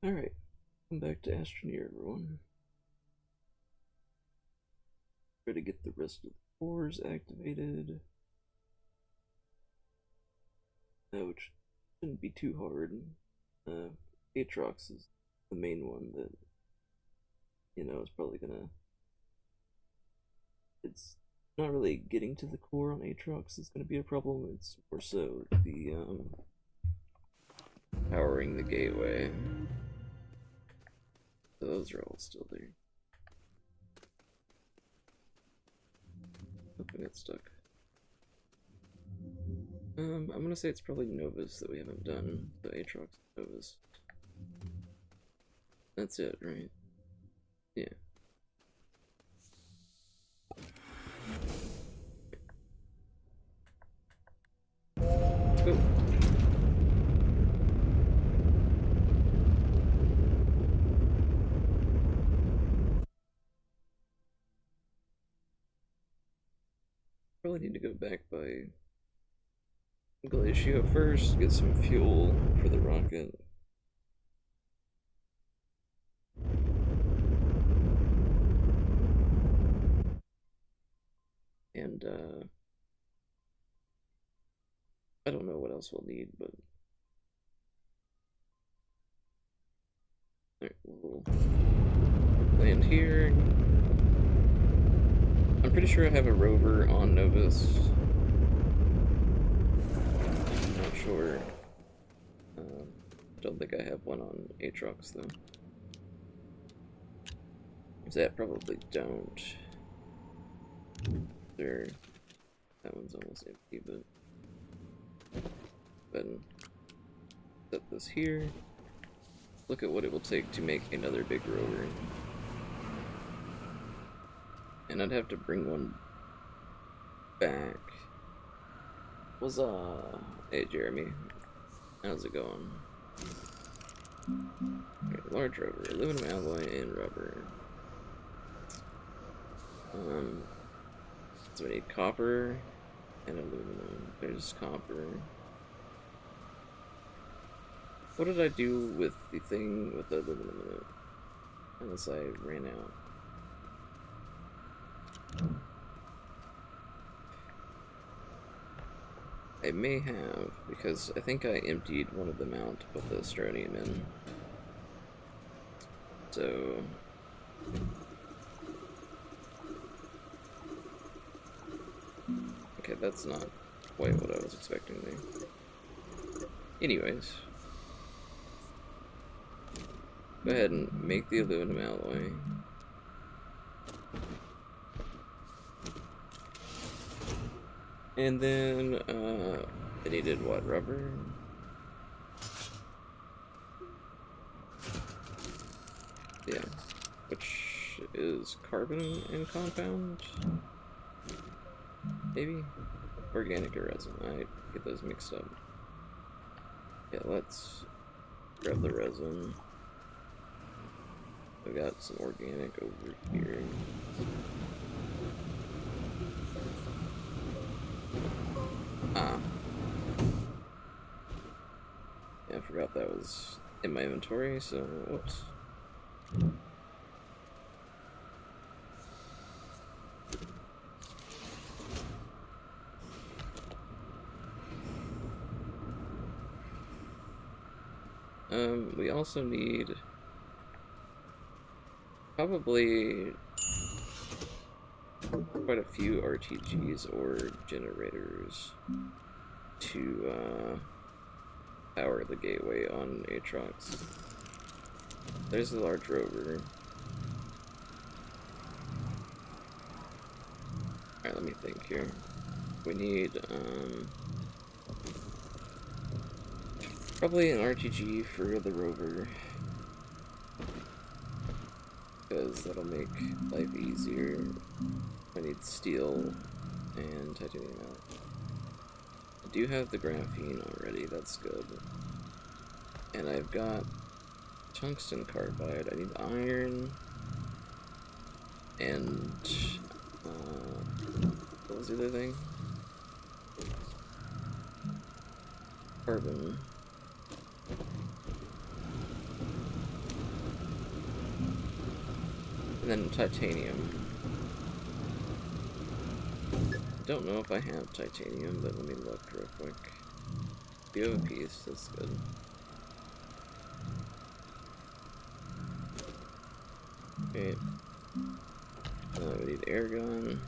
Alright, welcome back to Astroneer, everyone. Try to get the rest of the cores activated. Which shouldn't be too hard. Aatrox is the main one that, is probably gonna... It's not really getting to the core on Aatrox is gonna be a problem, it's more so the, powering the gateway. So those are all still there. Hope I got stuck. I'm gonna say it's probably Novus that we haven't done. The Aatrox Novus. That's it, right? Yeah. Cool. Probably need to go back by Glacio first, get some fuel for the rocket. And, I don't know what else we'll need, but... Alright, we'll land here. I'm pretty sure I have a rover on Novus. I'm not sure. Don't think I have one on Aatrox though. I probably don't. There, that one's almost empty, but then set this here. Look at what it will take to make another big rover. And I'd have to bring one back. Hey Jeremy, how's it going? Right, large rover, aluminum alloy and rubber. So we need copper and aluminum. There's copper. What did I do with the thing with the aluminum in it? Unless I ran out. I may have, because I think I emptied one of them out to put the Astroneer in. So... Okay, that's not quite what I was expecting there. Anyways. Go ahead and make the aluminum alloy. And then, I needed what, rubber? Yeah, which is carbon and compound? Maybe? Organic or resin, I get those mixed up. Yeah, let's grab the resin. I got some organic over here. Yeah, I forgot that was in my inventory, so whoops. We also need probably quite a few RTGs or generators to power the gateway on Aatrox. There's a large rover. Alright, let me think here. We need probably an RTG for the rover, because that'll make life easier. I need steel and titanium out. I do have the graphene already, that's good. And I've got tungsten carbide. I need iron and what was the other thing? Carbon. And then titanium. I don't know if I have titanium, but let me look real quick. If you have a piece, that's good. Okay. We need air gun.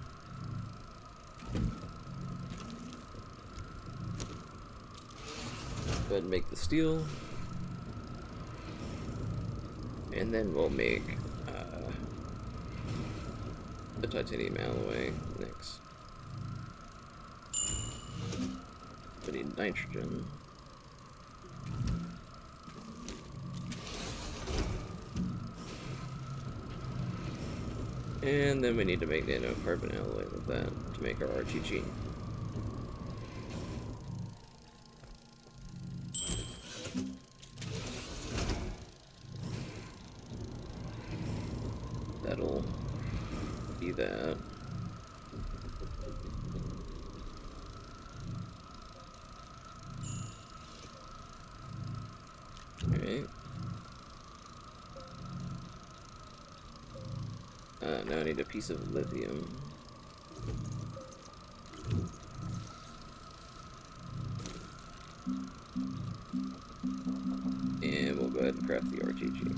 Go ahead and make the steel. And then we'll make the titanium alloy next. We need nitrogen. And then we need to make nanocarbon alloy with that to make our RTG. That'll be that. Alright. Now I need a piece of lithium. And we'll go ahead and craft the RTG.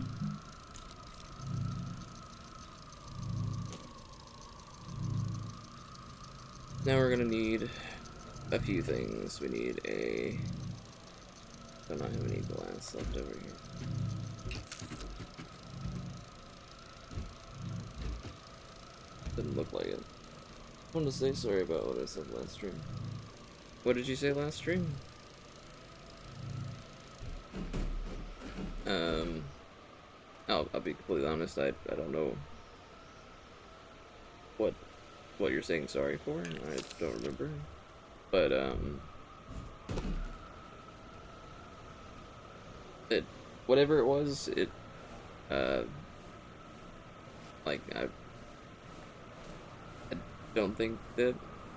Now we're gonna need a few things. We need a... I don't have any glass left over here. Didn't look like it. I want to say sorry about what I said last stream. What did you say last stream? I'll be completely honest, I don't know what you're saying sorry for. I don't remember. But, whatever it was, like, I don't think that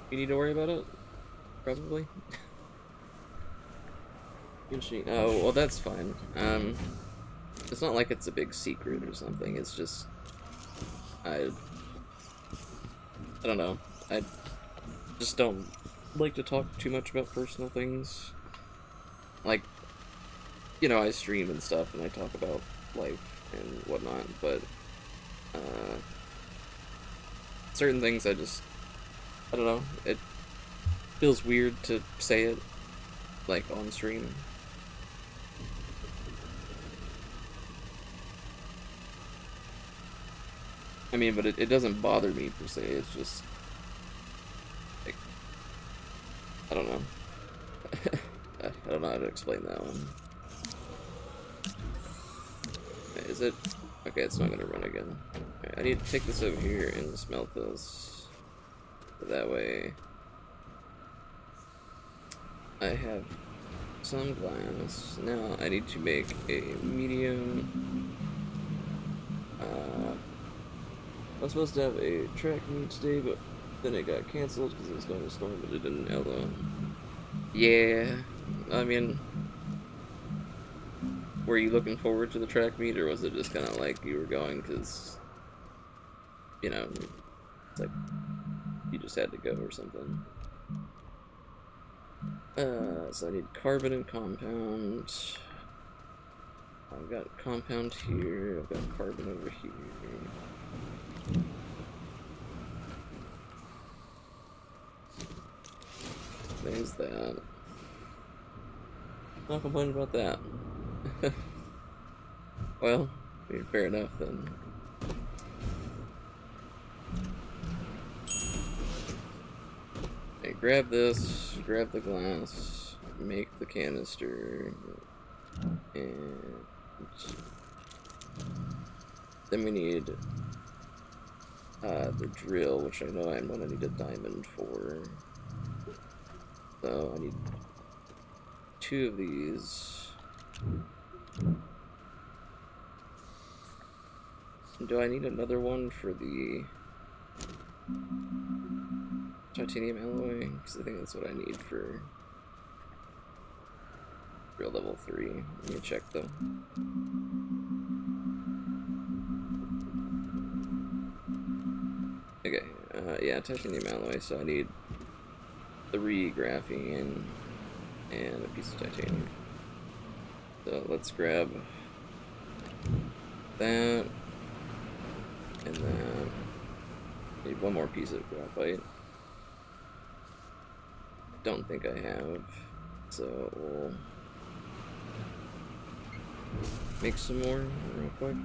you need to worry about it, probably. Oh, well, that's fine. It's not like it's a big secret or something, it's just, I don't know, I just don't like to talk too much about personal things. Like, you know, I stream and stuff, and I talk about life and whatnot, but, certain things I don't know, it feels weird to say it, like, on stream. I mean, but it doesn't bother me per se, it's just, like, I don't know. I don't know how to explain that one. Is it? Okay, it's not gonna run again. Right, I need to take this over here and smelt this. So that way, I have some glass. Now I need to make a medium. I was supposed to have a track meet today, but then it got canceled because it was going to storm, but it didn't. Yeah, I mean, were you looking forward to the track meet, or was it just kind of like you were going because, you know, it's like you just had to go or something? So I need carbon and compound. I've got compound here, I've got carbon over here. There's that. Not complaining about that. Well, fair enough then. Okay, grab this, grab the glass, make the canister, and then we need the drill, which I know I'm gonna need a diamond for. So I need 2 of these. Do I need another one for the titanium alloy? Because I think that's what I need for drill level 3. Let me check though. titanium alloy, so I need 3 graphene and a piece of titanium. So let's grab that and that. Need 1 more piece of graphite. Don't think I have, so we'll make some more real quick.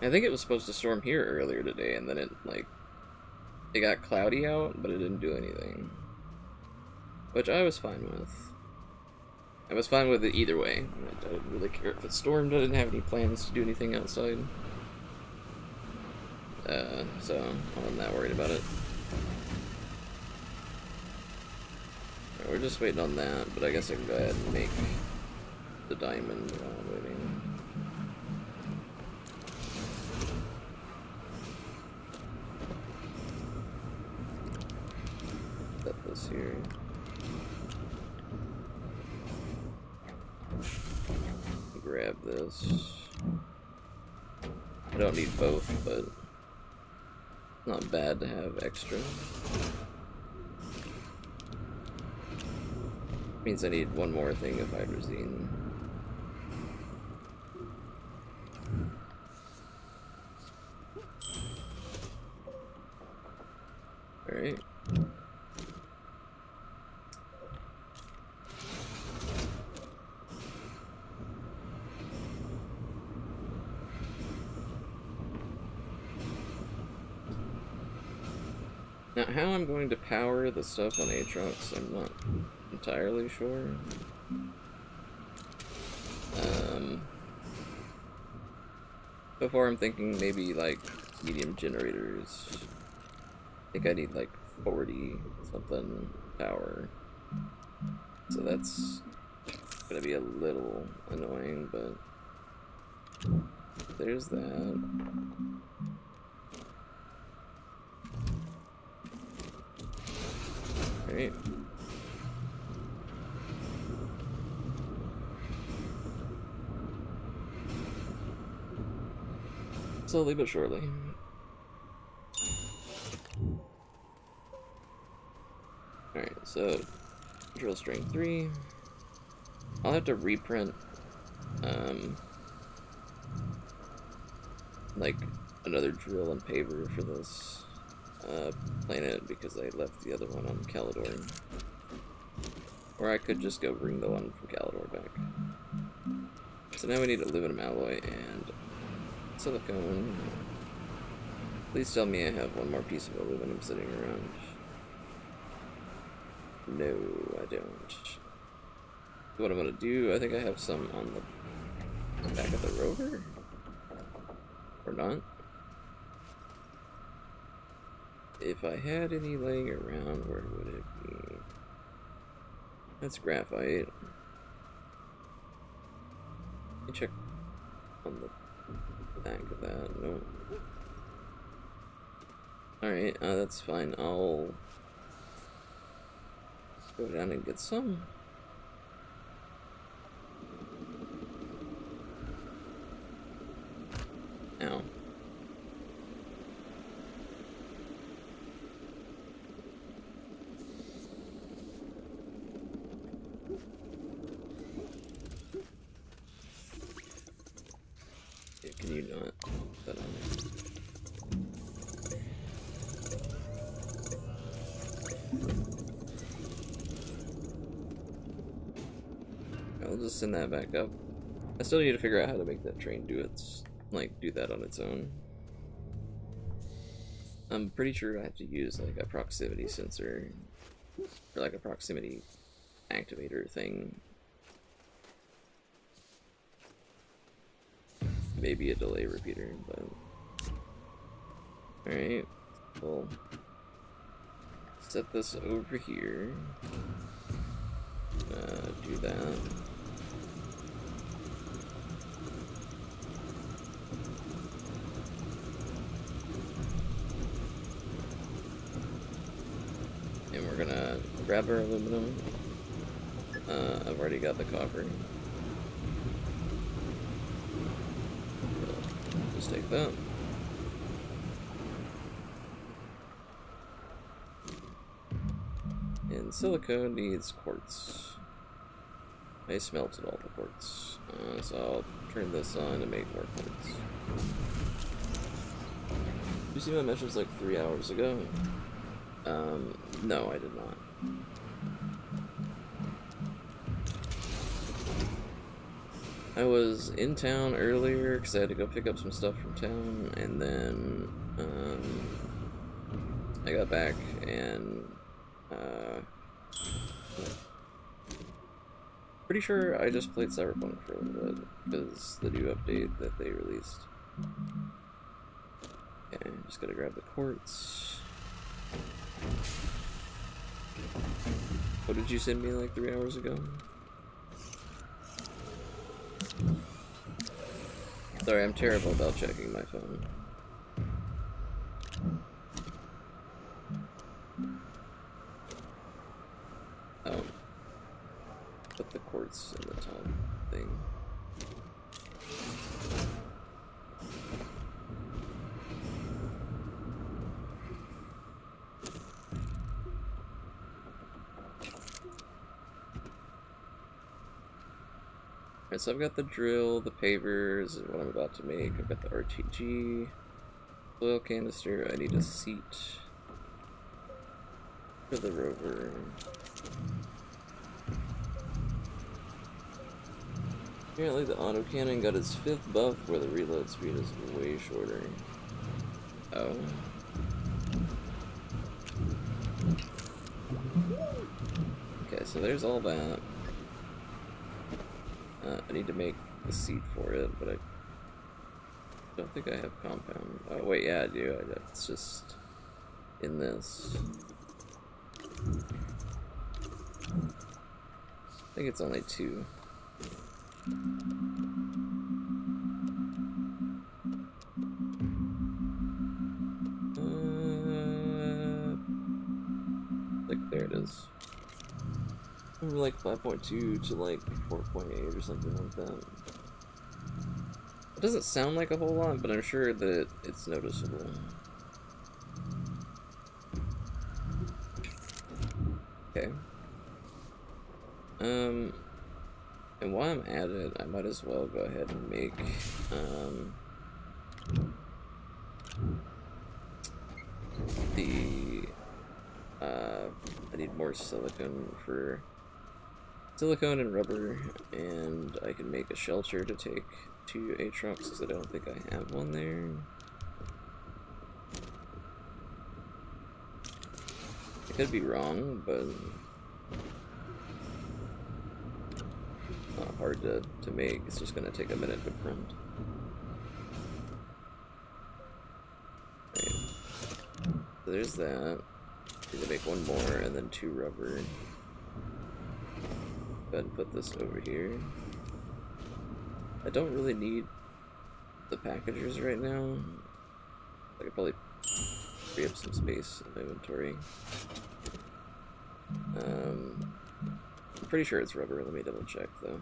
I think it was supposed to storm here earlier today, and then it got cloudy out, but it didn't do anything. Which I was fine with. I was fine with it either way. I didn't really care if it stormed. I didn't have any plans to do anything outside. So I wasn't that worried about it. Right, we're just waiting on that, but I guess I can go ahead and make the diamond while I'm waiting. Set this here. Grab this. I don't need both, but not bad to have extra. Means I need 1 more thing of hydrazine. Alright. Now, how I'm going to power the stuff on Aatrox, I'm not entirely sure. So far I'm thinking maybe like medium generators. I think I need like 40 something power. So that's gonna be a little annoying, but there's that. Alright. Slowly but surely. Alright, so drill string 3. I'll have to reprint like another drill and paver for this planet because I left the other one on Calidor. Or I could just go bring the one from Calidor back. So now we need aluminum alloy and silicone. Please tell me I have 1 more piece of aluminum sitting around. No, I don't. What I'm gonna do, I think I have some on the back of the rover? Or not? If I had any laying around, where would it be? That's graphite. Let me check on the back of that. No. Alright, that's fine. I'll go down and get some. Ow. Can you not put that on there? I'll just send that back up. I still need to figure out how to make that train do that on its own. I'm pretty sure I have to use like a proximity sensor or like a proximity activator thing. Maybe a delay repeater, but alright, we'll set this over here. Do that. And we're gonna grab our aluminum. I've already got the copper. just take that. And silicone needs quartz. I smelted all the quartz, so I'll turn this on to make more quartz. Did you see my message like 3 hours ago? No, I did not. I was in town earlier because I had to go pick up some stuff from town, and then I got back and pretty sure I just played Cyberpunk for a little bit because the new update that they released. Okay, just gotta grab the quartz. What did you send me like 3 hours ago? Sorry, I'm terrible about checking my phone. Oh. Put the quartz in the top thing. Alright, so I've got the drill, the pavers, what I'm about to make. I've got the RTG, oil canister. I need a seat for the rover. Apparently the autocannon got its 5th buff where the reload speed is way shorter. Oh. Okay, so there's all that. I need to make the seat for it, but I don't think I have compound. Oh wait, yeah I do. It's just in this. I think it's only 2. Like there it is. From like 5.2 to like 4.8 or something like that. It doesn't sound like a whole lot, but I'm sure that it's noticeable. Okay. And while I'm at it, I might as well go ahead and make I need more silicone and rubber, and I can make a shelter to take 2 Aatrox because I don't think I have one there. I could be wrong, but not hard to make. It's just gonna take a minute to print. Right. So there's that. Need to make 1 more and then 2 rubber. Go ahead and put this over here. I don't really need the packagers right now. I could probably free up some space in my inventory. I'm pretty sure it's rubber. Let me double check though.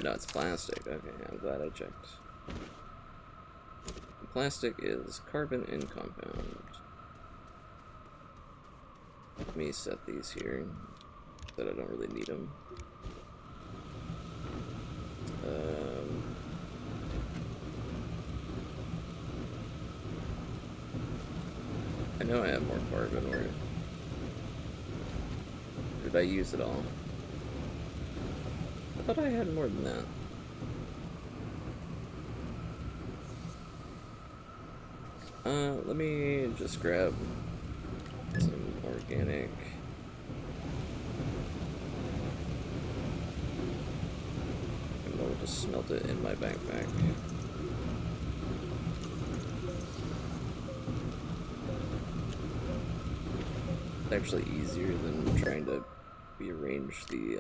No, it's plastic. Okay, I'm glad I checked. Plastic is carbon and compound. Let me set these here, that I don't really need them. I know I have more carbon, or did I use it all? I thought I had more than that. Let me just grab some organic. And we'll just smelt it in my backpack. It's actually easier than trying to rearrange the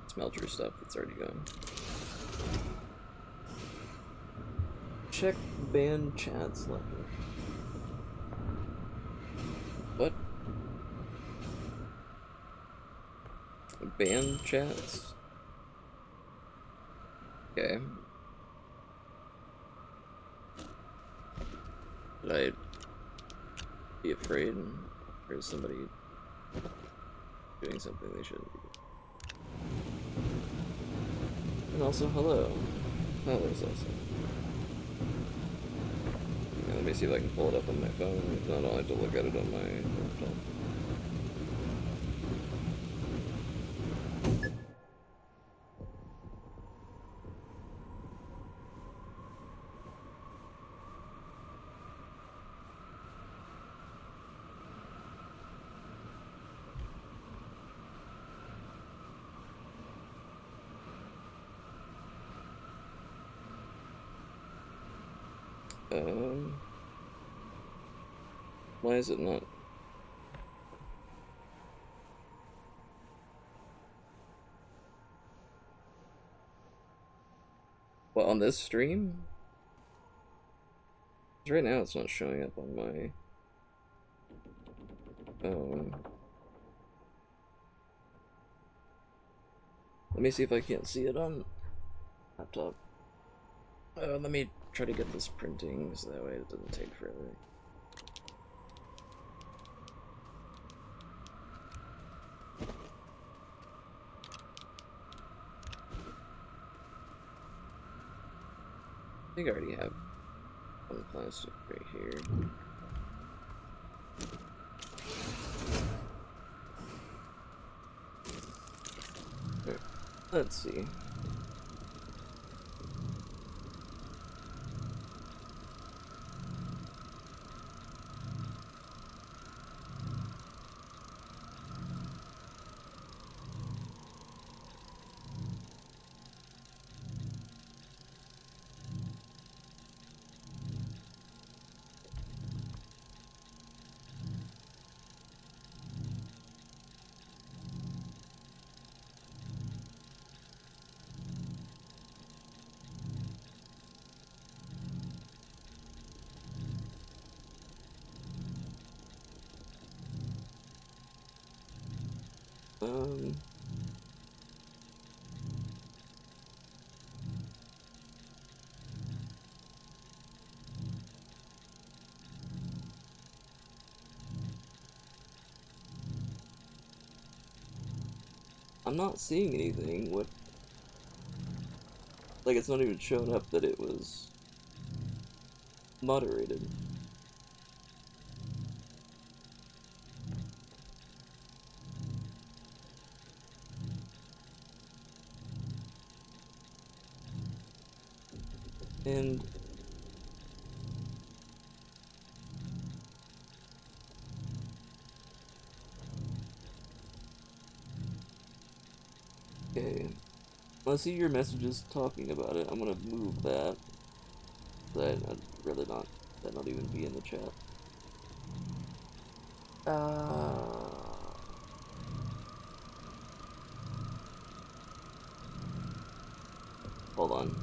smelter stuff that's already gone. Check band chats left. What? Band chats? Okay. Should I be afraid? Or is somebody doing something they shouldn't be doing? And also, hello. Oh, there's also. Yeah, let me see if I can pull it up on my phone. If not, I'll have to look at it on my laptop. Why is it not? What, on this stream? 'Cause right now it's not showing up on my phone. Let me see if I can't see it on laptop. Let me try to get this printing so that way it doesn't take forever. I think I already have one plastic right here. Right. Let's see. Um, I'm not seeing anything. What? Like, it's not even showing up that it was moderated. And okay, I see your messages talking about it. I'm gonna move that. I'd rather not that not even be in the chat. Hold on.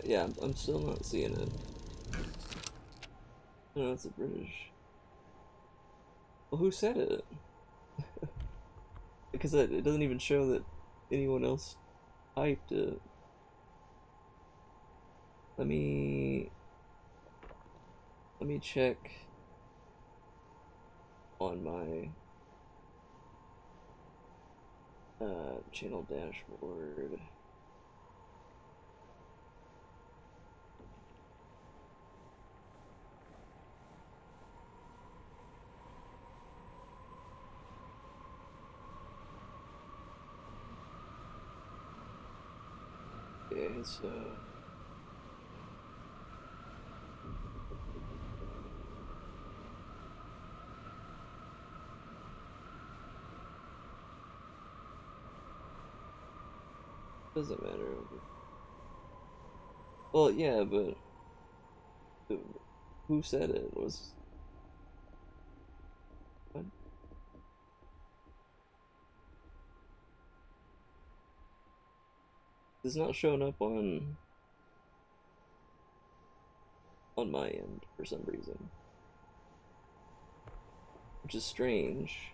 Yeah, I'm still not seeing it. No, it's a British. Well, who said it? Because it doesn't even show that anyone else typed it. Let me check on my channel dashboard. Okay, so... Doesn't matter. Well, yeah, but who said it was? What? It's not showing up on my end for some reason, which is strange.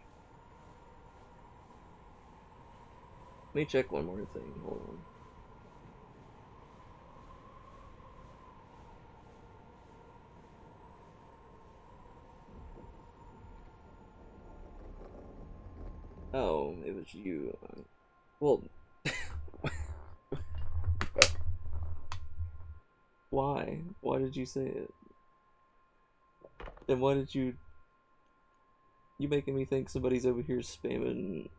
Let me check one more thing. Hold on. Oh, it was you. Well, why? Why did you say it? And why did you... You making me think somebody's over here spamming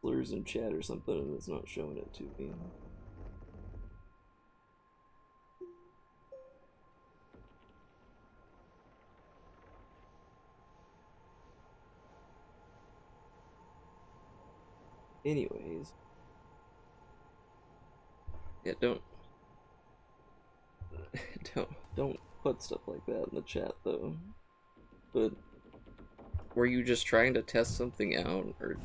slurs in chat or something and it's not showing it to me. Anyways. Yeah, don't don't put stuff like that in the chat though. But were you just trying to test something out, or...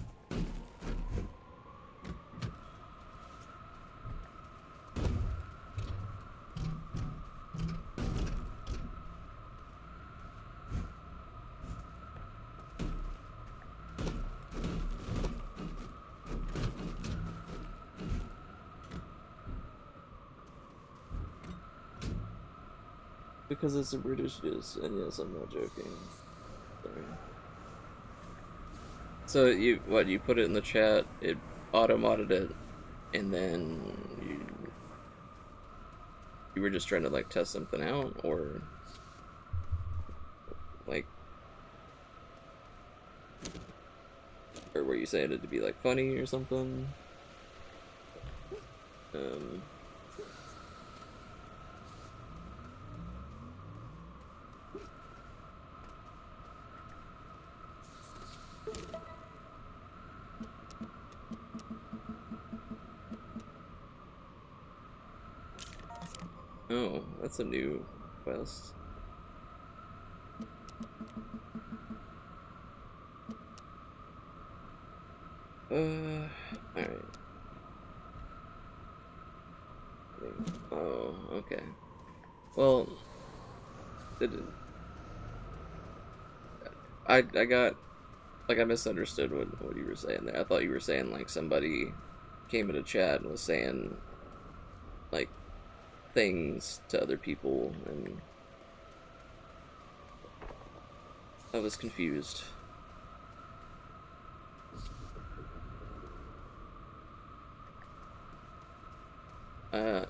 Because it's a British dish, and yes, I'm not joking. Sorry. So you put it in the chat, it auto-modded it, and then you were just trying to like test something out, or like, or were you saying it to be like funny or something? Oh, that's a new quest. Alright. Oh, okay. Well, I got, like, I misunderstood what you were saying there. I thought you were saying, like, somebody came into chat and was saying, like, things to other people, and I was confused. I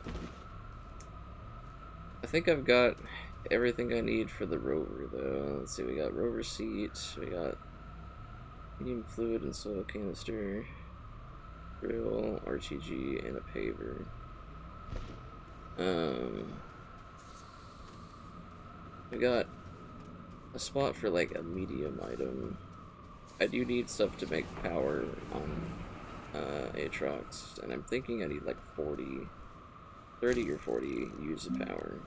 think I've got everything I need for the rover, though. Let's see, we got rover seat, we got medium fluid and soil canister, drill, RTG, and a paver. I got a spot for like a medium item. I do need stuff to make power on Aatrox, and I'm thinking I need like 30 or 40 use of power.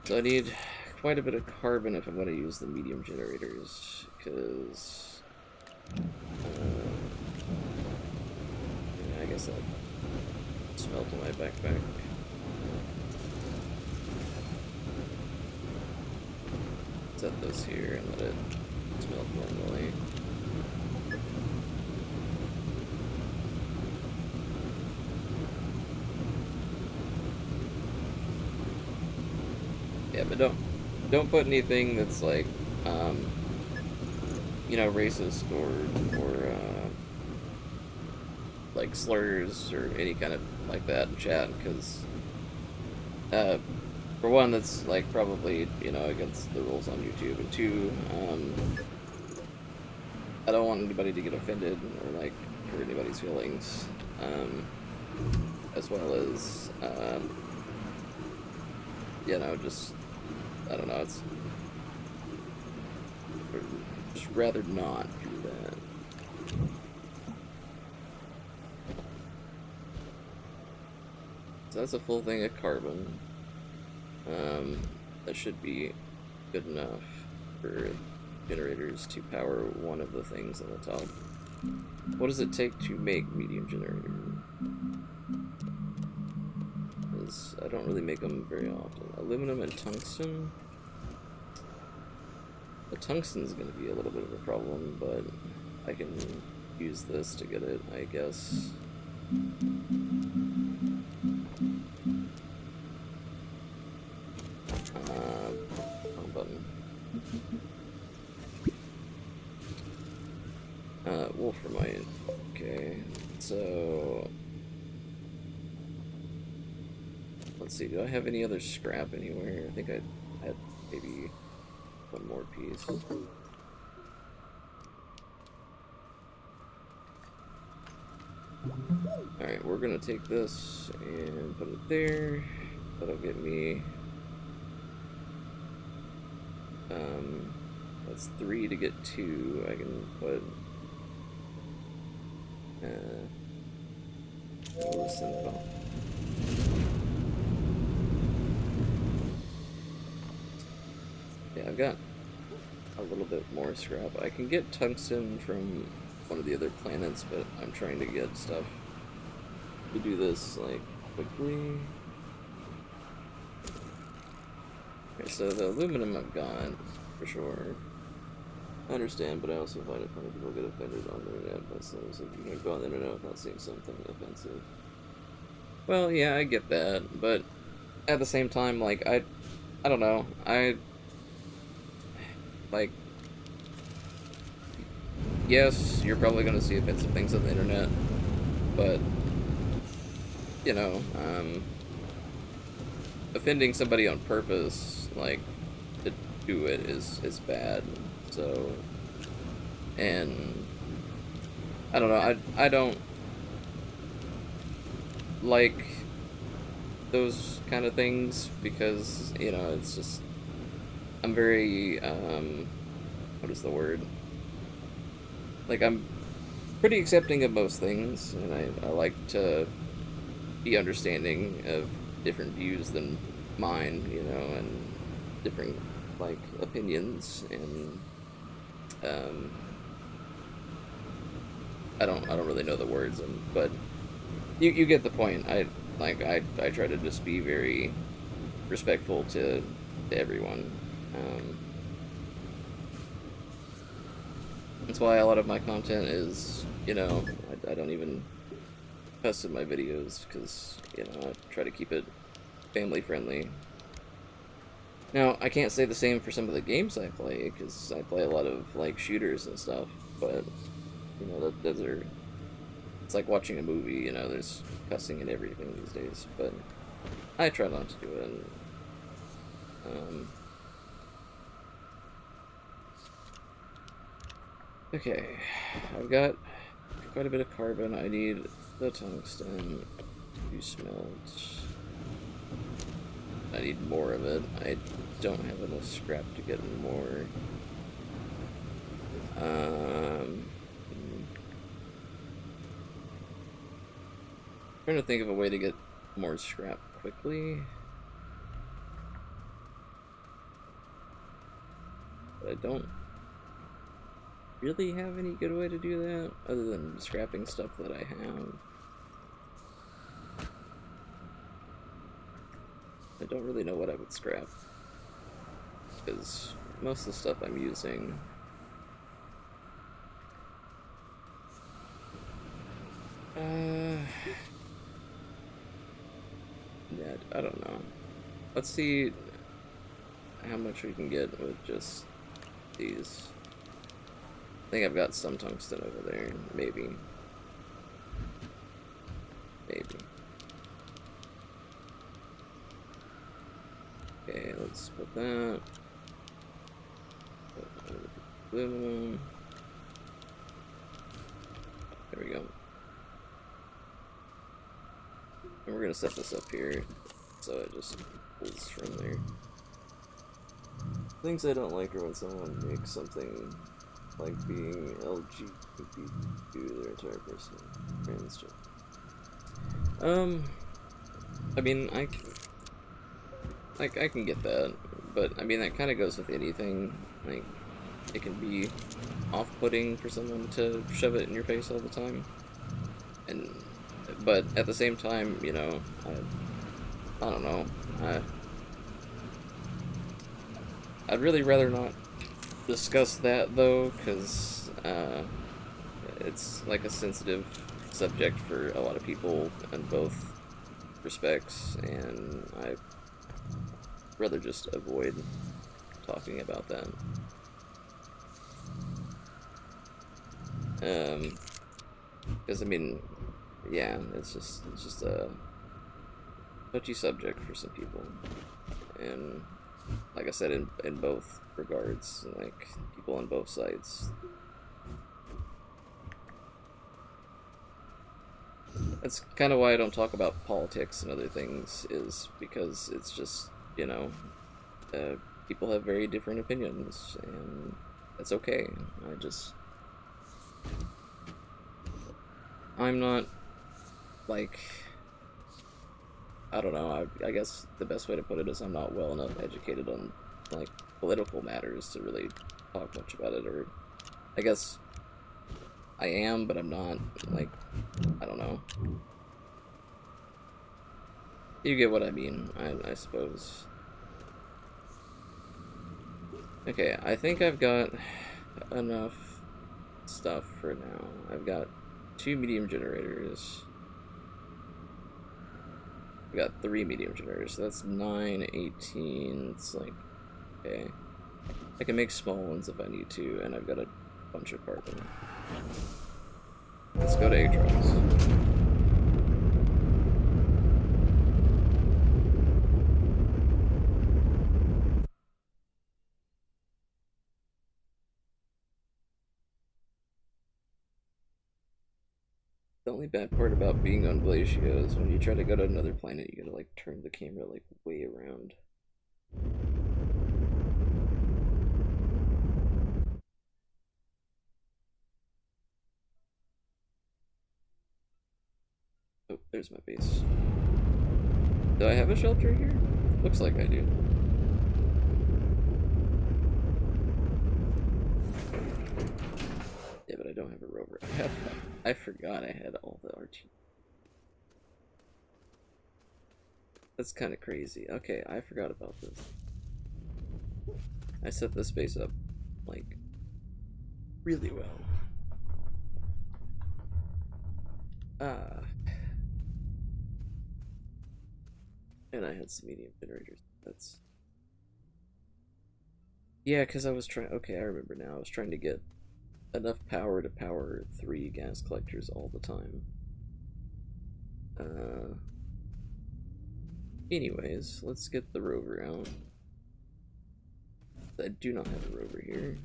So I need quite a bit of carbon if I'm going to use the medium generators, because yeah, I guess that smelt in my backpack. Set this here and let it smelt normally. Yeah, but don't put anything that's like, you know, racist or like slurs or any kind of like that in chat, because for one, that's like probably, you know, against the rules on YouTube, and two, I don't want anybody to get offended or like hurt anybody's feelings. as well as, you know, just, I don't know, it's just rather not do that. So that's a full thing of carbon. That should be good enough for generators to power one of the things on the top. What does it take to make medium generator? Because I don't really make them very often. Aluminum and tungsten? The tungsten's going to be a little bit of a problem, but I can use this to get it, I guess. Wrong button. Wolframite. Okay, so let's see. Do I have any other scrap anywhere? I think I had maybe one more piece. Alright, we're gonna take this and put it there. That'll get me that's 3 to get 2. I can put yeah, I've got a little bit more scrap. I can get tungsten from one of the other planets, but I'm trying to get stuff to do this like quickly. Okay, so the aluminum I've got for sure. I understand, but I also find it funny people get offended on the internet by saying so you can't go on the internet without seeing something offensive. Well, yeah, I get that, but at the same time, like, I don't know, like, yes, you're probably gonna see offensive things on the internet, but, you know, offending somebody on purpose, like, to do it is bad, so, and, I don't know, I don't like those kind of things, because, you know, it's just, I'm very, what is the word? Like, I'm pretty accepting of most things, and I like to be understanding of different views than mine, you know, and different, like, opinions, and, I don't really know the words, but you get the point. I try to just be very respectful to everyone. That's why a lot of my content is, you know, I don't even cuss in my videos, because, you know, I try to keep it family friendly. Now, I can't say the same for some of the games I play, because I play a lot of, like, shooters and stuff, but, you know, those are, it's like watching a movie, you know, there's cussing and everything these days, but I try not to do it. Okay, I've got quite a bit of carbon. I need the tungsten to smelt. I need more of it. I don't have enough scrap to get more. Trying to think of a way to get more scrap quickly. But I don't really have any good way to do that, other than scrapping stuff that I have. I don't really know what I would scrap, because most of the stuff I'm using yeah, I don't know. Let's see how much we can get with just these. I think I've got some tungsten over there, maybe. Maybe. Okay, let's put that. Put aluminum. There we go. And we're gonna set this up here, so it just pulls from there. Things I don't like are when someone makes something like being LGBT to their entire person. Transgender. I mean, I can get that, but I mean that kind of goes with anything. Like, it can be off-putting for someone to shove it in your face all the time, but at the same time, you know, I don't know. I'd really rather not discuss that though, because it's like a sensitive subject for a lot of people in both respects, and I'd rather just avoid talking about that. Because I mean, yeah, it's just a touchy subject for some people, and like I said, in both regards, like people on both sides. That's kind of why I don't talk about politics and other things, is because it's just, you know, people have very different opinions, and that's okay. I'm not, like, I don't know, I guess the best way to put it is I'm not well enough educated on, like, political matters to really talk much about it, or I guess I am, but I'm not, like, I don't know. You get what I mean, I suppose. Okay, I think I've got enough stuff for now. I've got 2 medium generators. I've got 3 medium generators, so that's 9, 18, it's like, okay. I can make small ones if I need to, and I've got a bunch of carbon. Let's go to Atrox. The only bad part about being on Glacio is when you try to go to another planet, you gotta like turn the camera like way around. Oh, there's my base. Do I have a shelter here? Looks like I do. Yeah, but I don't have a rover. I forgot I had all the RT. That's kind of crazy. Okay, I forgot about this. I set this base up, like, really well. And I had some medium generators. That's... Yeah, because I was trying... Okay, I remember now. I was trying to get enough power to power 3 gas collectors all the time. Anyways, let's get the rover out. I do not have a rover here.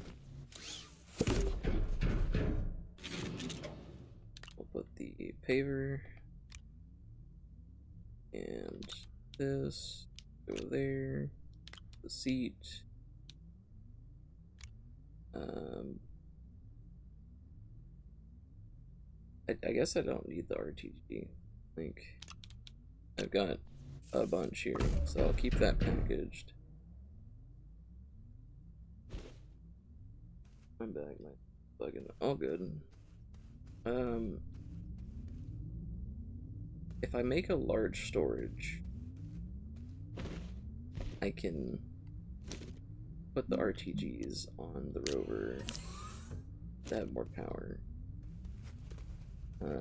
We'll put the paver and this, go there, the seat. I guess I don't need the RTG. Like, I've got a bunch here, so I'll keep that packaged. I'm back, my plugin, all good. If I make a large storage, I can put the RTGs on the rover to have more power,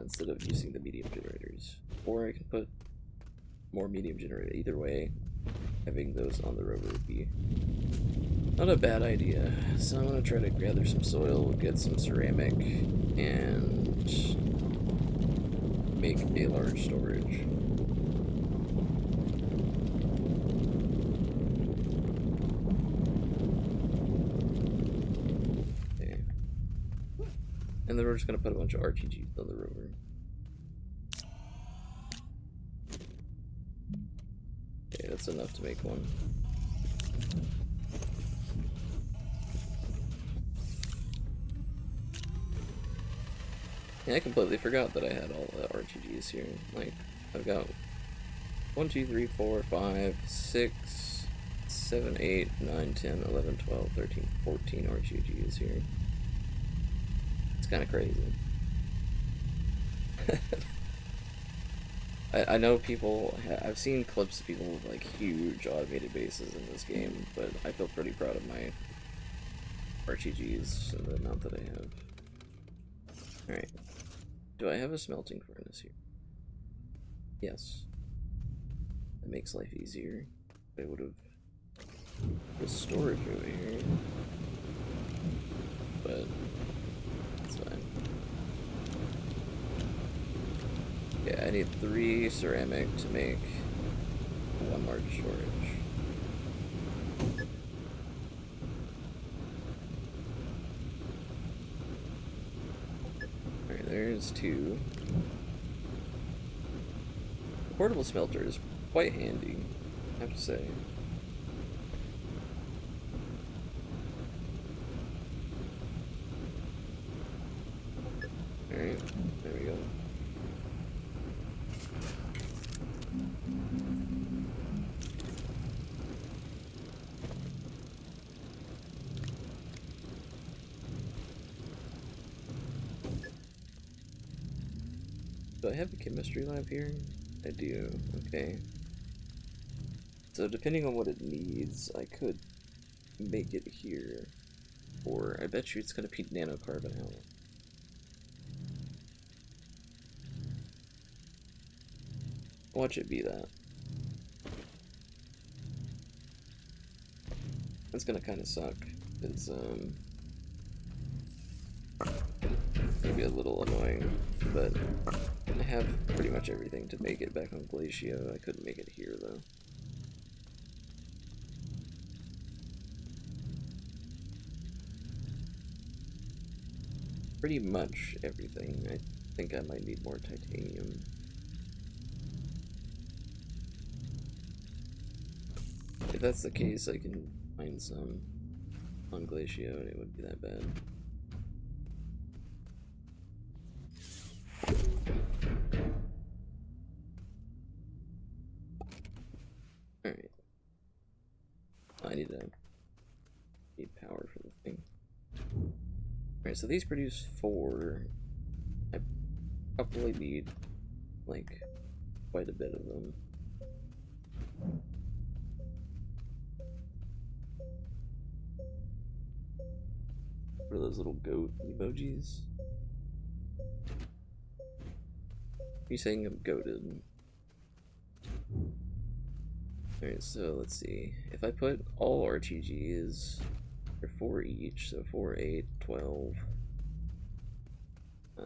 instead of using the medium generators. Or I can put more medium generator. Either way, having those on the rover would be not a bad idea. So I'm gonna try to gather some soil, get some ceramic, and make a large storage. Okay. And then we're just gonna put a bunch of RTGs on the rover. Okay, that's enough to make one. Yeah, I completely forgot that I had all the RTGs here. Like, I've got 1, 2, 3, 4, 5, 6, 7, 8, 9, 10, 11, 12, 13, 14 RTGs here. It's kind of crazy. I know people, I've seen clips of people with like huge automated bases in this game, but I feel pretty proud of my RTGs and the amount that I have. Alright. Do I have a smelting furnace here? Yes. That makes life easier. I would have put storage over here. But it's fine. Yeah, I need 3 ceramic to make 1 large storage. Alright, there's 2. The portable smelter is quite handy, I have to say. Alright, there we go. Do I have a chemistry lab here? I do, okay. So depending on what it needs, I could make it here. Or I bet you it's gonna be nanocarbon out. Watch it be that. That's gonna kinda suck, because maybe a little annoying, but I have pretty much everything to make it back on Glacio. I couldn't make it here though. Pretty much everything. I think I might need more titanium. If that's the case, I can find some on Glacio and it wouldn't be that bad. Alright. I need power for the thing. Alright, so these produce 4. I probably need, like, quite a bit of them. What are those little goat emojis? Are you saying I'm goated? Alright, so let's see. If I put all RTGs, they're 4 each, so 4, 8, 12.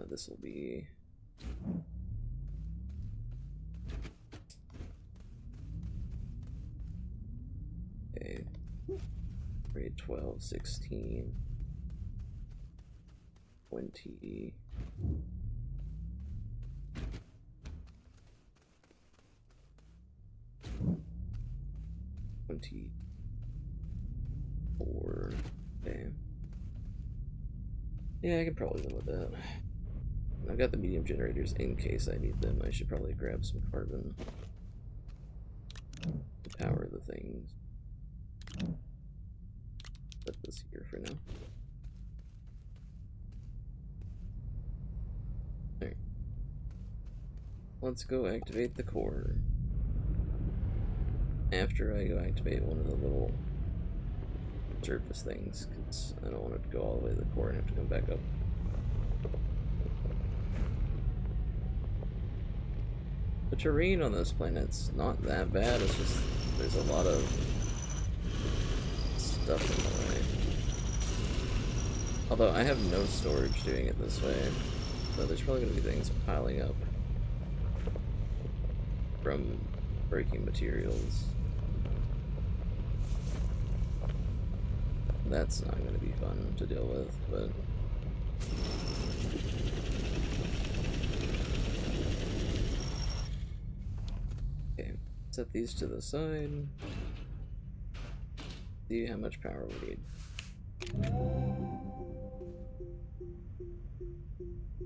This will be... Okay. 8, 12, 16. 20. 24. Okay. Yeah, I can probably live with that. I've got the medium generators in case I need them. I should probably grab some carbon to power the things. Put this here for now. Alright. Let's go activate the core. After I go activate one of the little surface things, because I don't want it to go all the way to the core and have to come back up. The terrain on this planet's not that bad, it's just there's a lot of stuff in the way. Although I have no storage doing it this way, so there's probably going to be things piling up from breaking materials. That's not going to be fun to deal with, but... Okay, Set these to the side. See how much power we need.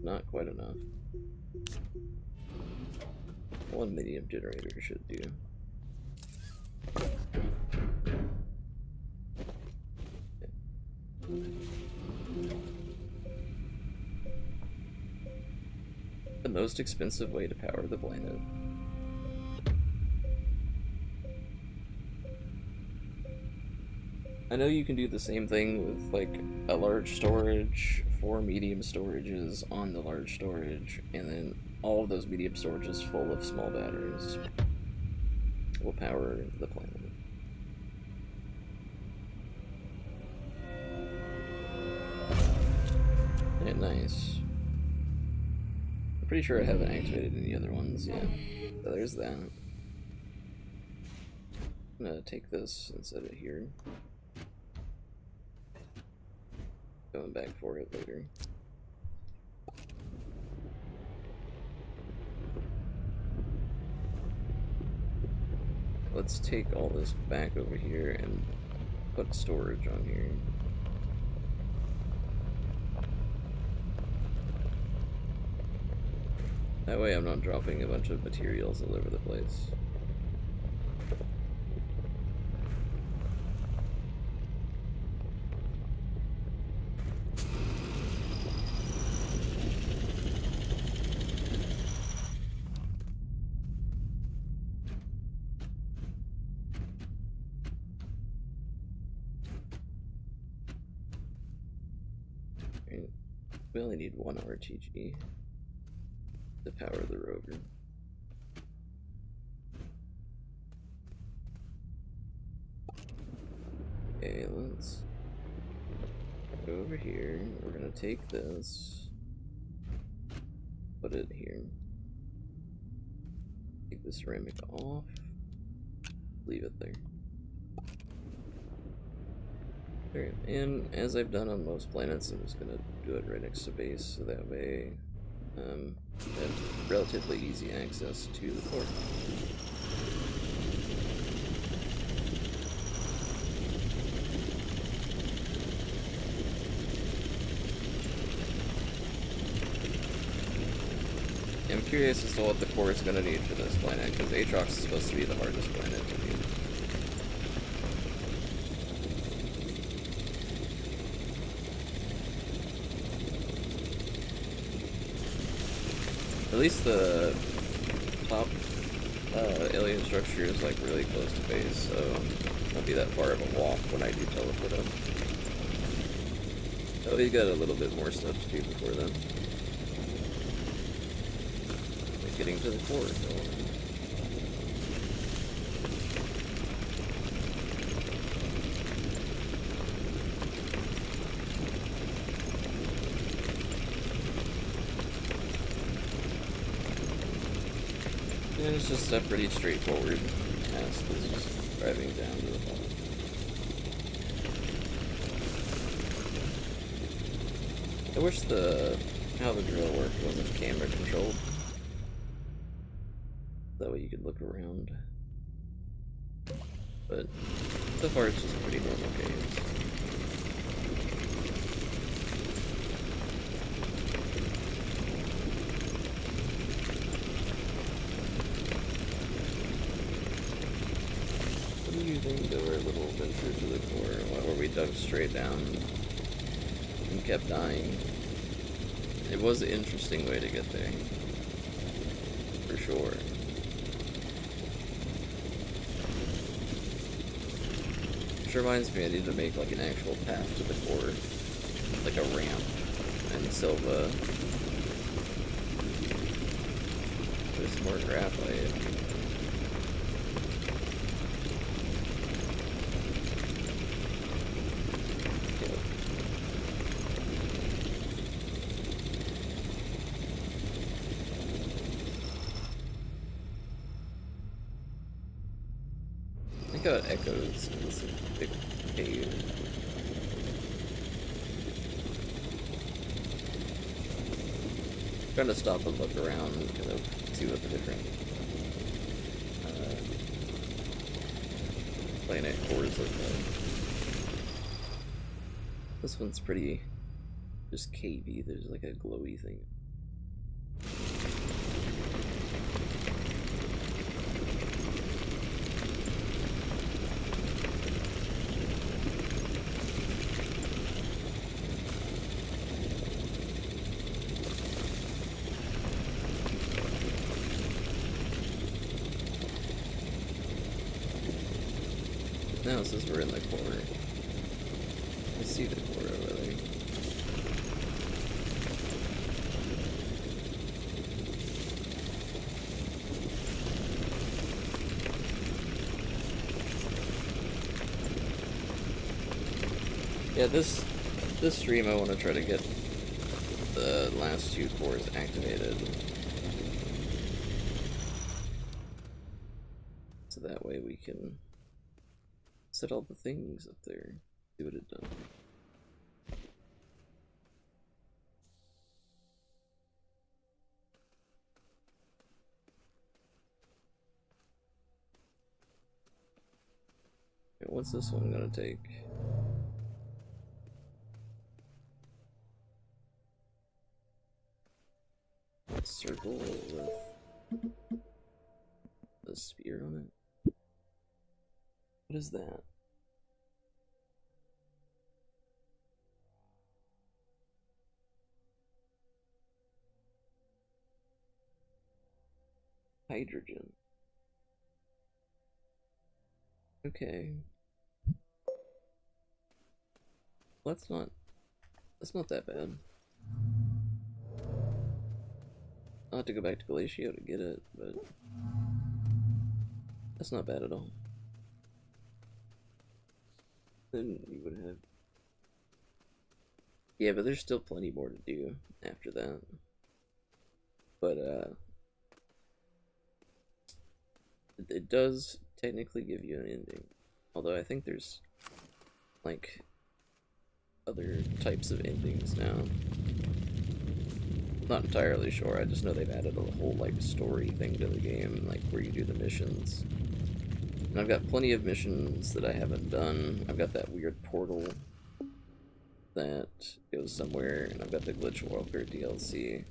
Not quite enough. One medium generator should do. The most expensive way to power the planet. I know you can do the same thing with like a large storage, 4 medium storages on the large storage, and then all of those medium storages full of small batteries will power the planet. Yeah, nice. I'm pretty sure I haven't activated any other ones yet. So there's that. I'm gonna take this and set it here. Going back for it later. Let's take all this back over here and put storage on here. That way I'm not dropping a bunch of materials all over the place. We only need one RTG to power the rover. Okay, let's go over here. We're gonna take this, put it here. Take the ceramic off, leave it there. Alright, and as I've done on most planets, I'm just gonna do it right next to base, so that way I have relatively easy access to the core. I'm curious as to what the core is going to need for this planet, because Aatrox is supposed to be the hardest planet to do. At least the top alien structure is like really close to base, so it won't be that far of a walk when I do teleport up. Oh, we got a little bit more stuff to do before then. Like getting to the core, so. And it's just a pretty straightforward task, it's just driving down to the bottom. I wish how the drill worked wasn't camera controlled. That way you could look around. But so far it's just pretty normal games. What do you think of our little venture to the core, where we dug straight down and kept dying? It was an interesting way to get there, for sure. Which reminds me, I need to make like an actual path to the core, like a ramp, and Silva. There's some more graphite. I think how it echoes in this big cave. Trying to stop and look around and kind of see what the different planet cores look like. This one's pretty just cavey. There's like a glowy thing. Now it says we're in the core. I see the core over there. Yeah, this stream I want to try to get the last 2 cores activated. So that way we can set all the things up there, see what it does. Okay, what's this one gonna take? A circle with a spear on it? What is that? Hydrogen. Okay. Well, that's not that bad. I'll have to go back to Galatio to get it, but that's not bad at all. Then you would have... Yeah, but there's still plenty more to do after that. But, it does technically give you an ending. Although I think there's, like, other types of endings now. Not entirely sure, I just know they've added a whole, like, story thing to the game, like, where you do the missions. And I've got plenty of missions that I haven't done. I've got that weird portal that goes somewhere, and I've got the Glitch Walker DLC.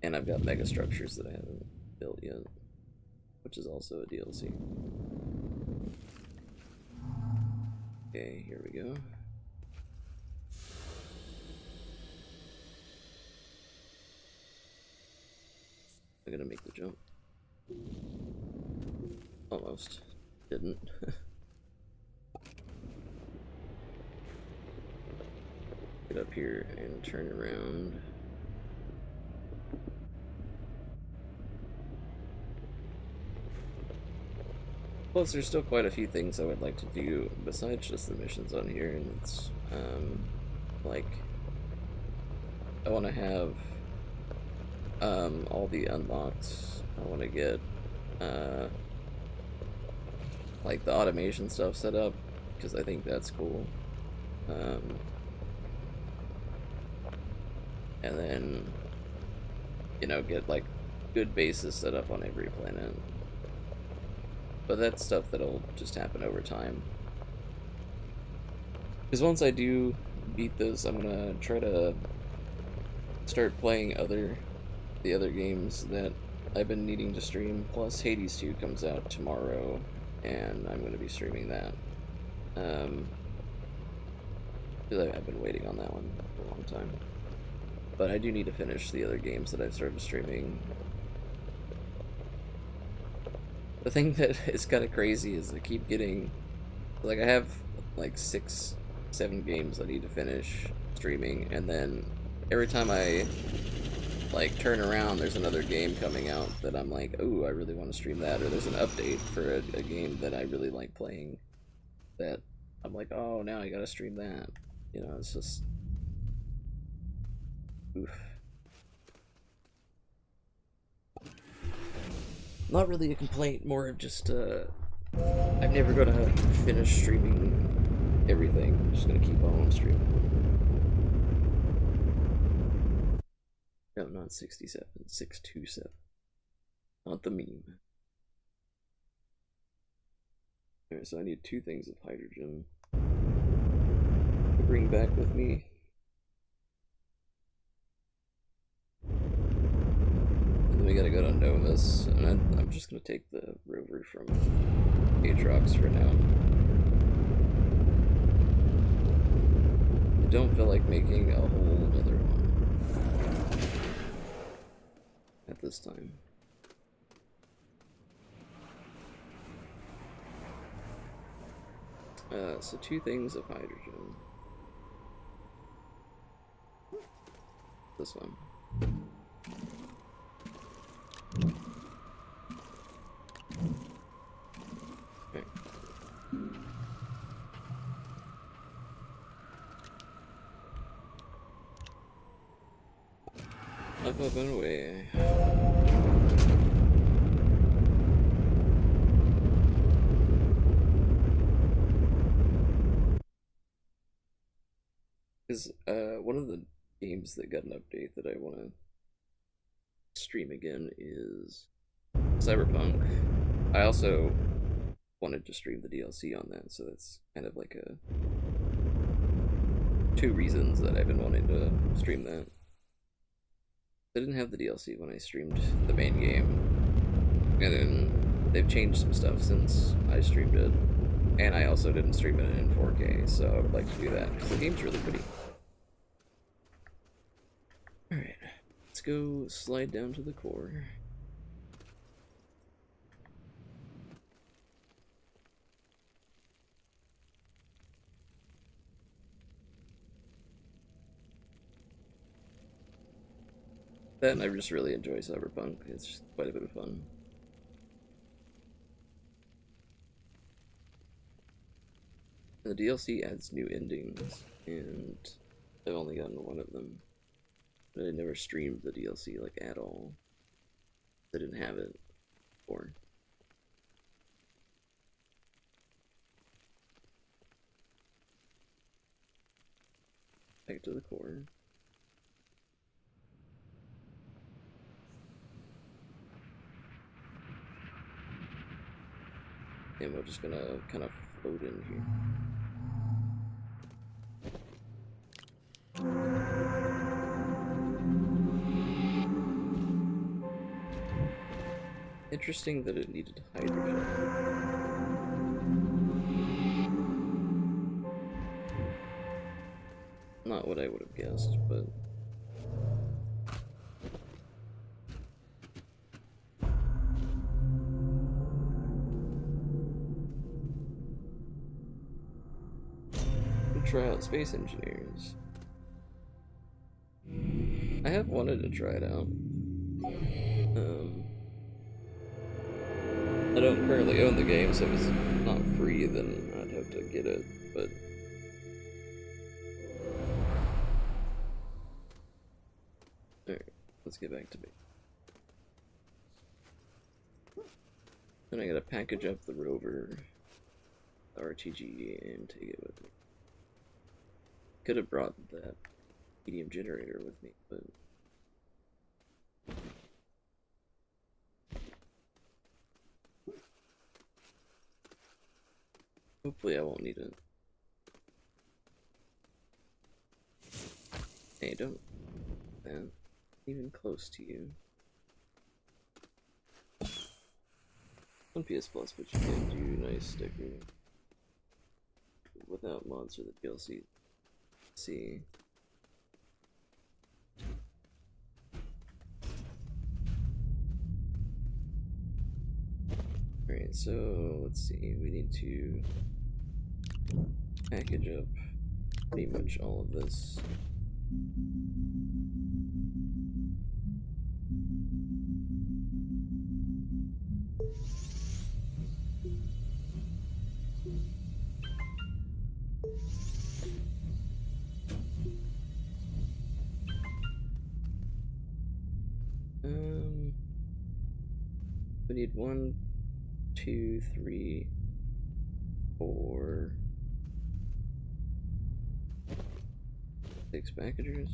And I've got mega structures that I haven't built yet, which is also a DLC. Okay, here we go. I gotta make the jump. Almost. Didn't. Get up here and turn around. Plus, there's still quite a few things I would like to do besides just the missions on here, and it's, like, I want to have, all the unlocks. I want to get, like, the automation stuff set up, because I think that's cool. And then, you know, get, like, good bases set up on every planet. But that's stuff that'll just happen over time. Because once I do beat this, I'm gonna try to start playing the other games that I've been needing to stream. Plus, Hades 2 comes out tomorrow, and I'm gonna be streaming that. Because I've been waiting on that one for a long time. But I do need to finish the other games that I've started streaming. The thing that is kind of crazy is I keep getting, like, I have like 6-7 games I need to finish streaming, and then every time I like turn around, there's another game coming out that I'm like, ooh, I really want to stream that, or there's an update for a game that I really like playing that I'm like, oh, now I gotta stream that. You know, it's just, oof. Not really a complaint, more of just, I'm never gonna finish streaming everything. I'm just gonna keep on streaming. No, not 67, 627. Not the meme. Alright, so I need 2 things of hydrogen to bring back with me. And then we gotta go to Novus, and I'm just gonna take the rover from Aatrox for now. I don't feel like making a whole other one at this time. So 2 things of hydrogen. This one. Okay. Up and away. Is one of the games that got an update that I want to stream again is Cyberpunk. I also wanted to stream the DLC on that, so that's kind of like a 2 reasons that I've been wanting to stream that. I didn't have the DLC when I streamed the main game, and then they've changed some stuff since I streamed it, and I also didn't stream it in 4K, so I would like to do that because the game's really pretty. Alright, let's go slide down to the core. That and I just really enjoy Cyberpunk. It's just quite a bit of fun. The DLC adds new endings, and I've only gotten one of them. But I never streamed the DLC like at all. I didn't have it before. Back to the core. And we're just gonna kind of float in here. Interesting that it needed hydrogen. Not what I would have guessed, but... Try out Space Engineers. I have wanted to try it out. I don't currently own the game, so if it's not free, then I'd have to get it, but... Alright, let's get back to me. Then I gotta package up the rover, the RTG, and take it with me. Could have brought that medium generator with me, but... Hopefully I won't need it. Hey, don't... Man, even close to you. 1 PS Plus, but you can do nice sticker without mods or the DLC. See. Alright, so let's see. We need to package up pretty much all of this. We need 1, 2, 3, 4, 6 packagers.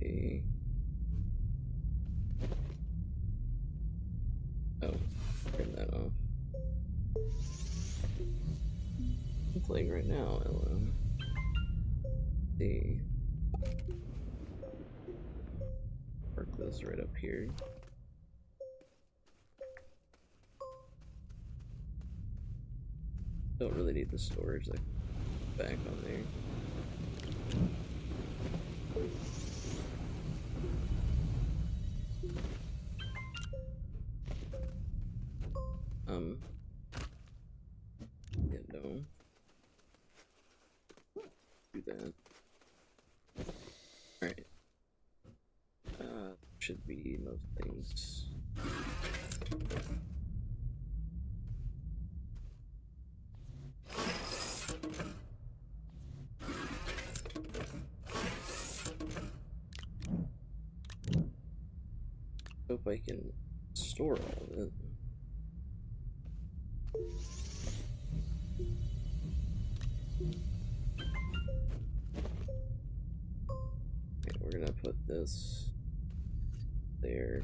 a... Oh, turn that off. I'm playing right now, hello. See. Park those right up here. Don't really need the storage, like, back on there. Yeah, no. Do that. Alright. Should be most things. Hope I can store all of it. Okay, we're gonna put this there.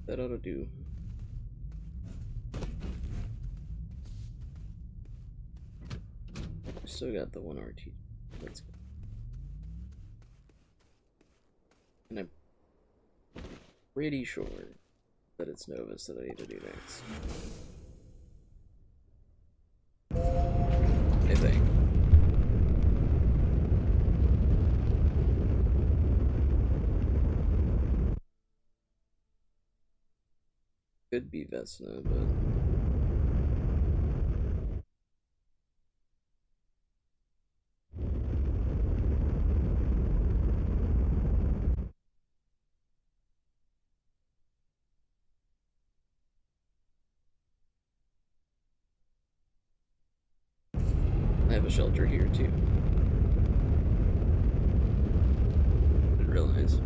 That ought to do. Still got the one RT. Let's go. And I'm pretty sure that it's Novus that I need to do next. I think. Could be Vesna, but... I have a shelter here too. Didn't realize.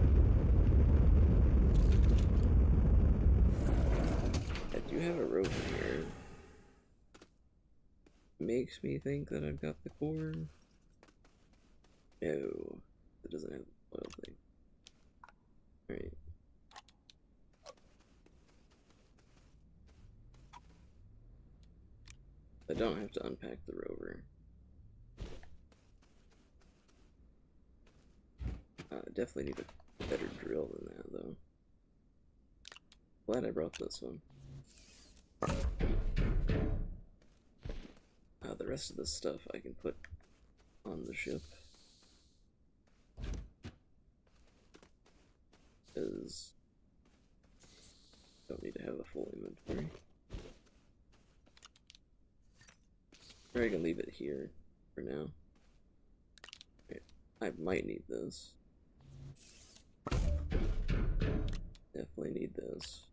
I do have a rope here. Makes me think that I've got the core. No, it doesn't have the oil thing. Alright. I don't have to unpack the rover. Definitely need a better drill than that, though. Glad I brought this one. The rest of the stuff I can put on the ship. Because don't need to have a full inventory. Or I can leave it here for now. Okay. I might need this. Definitely need this.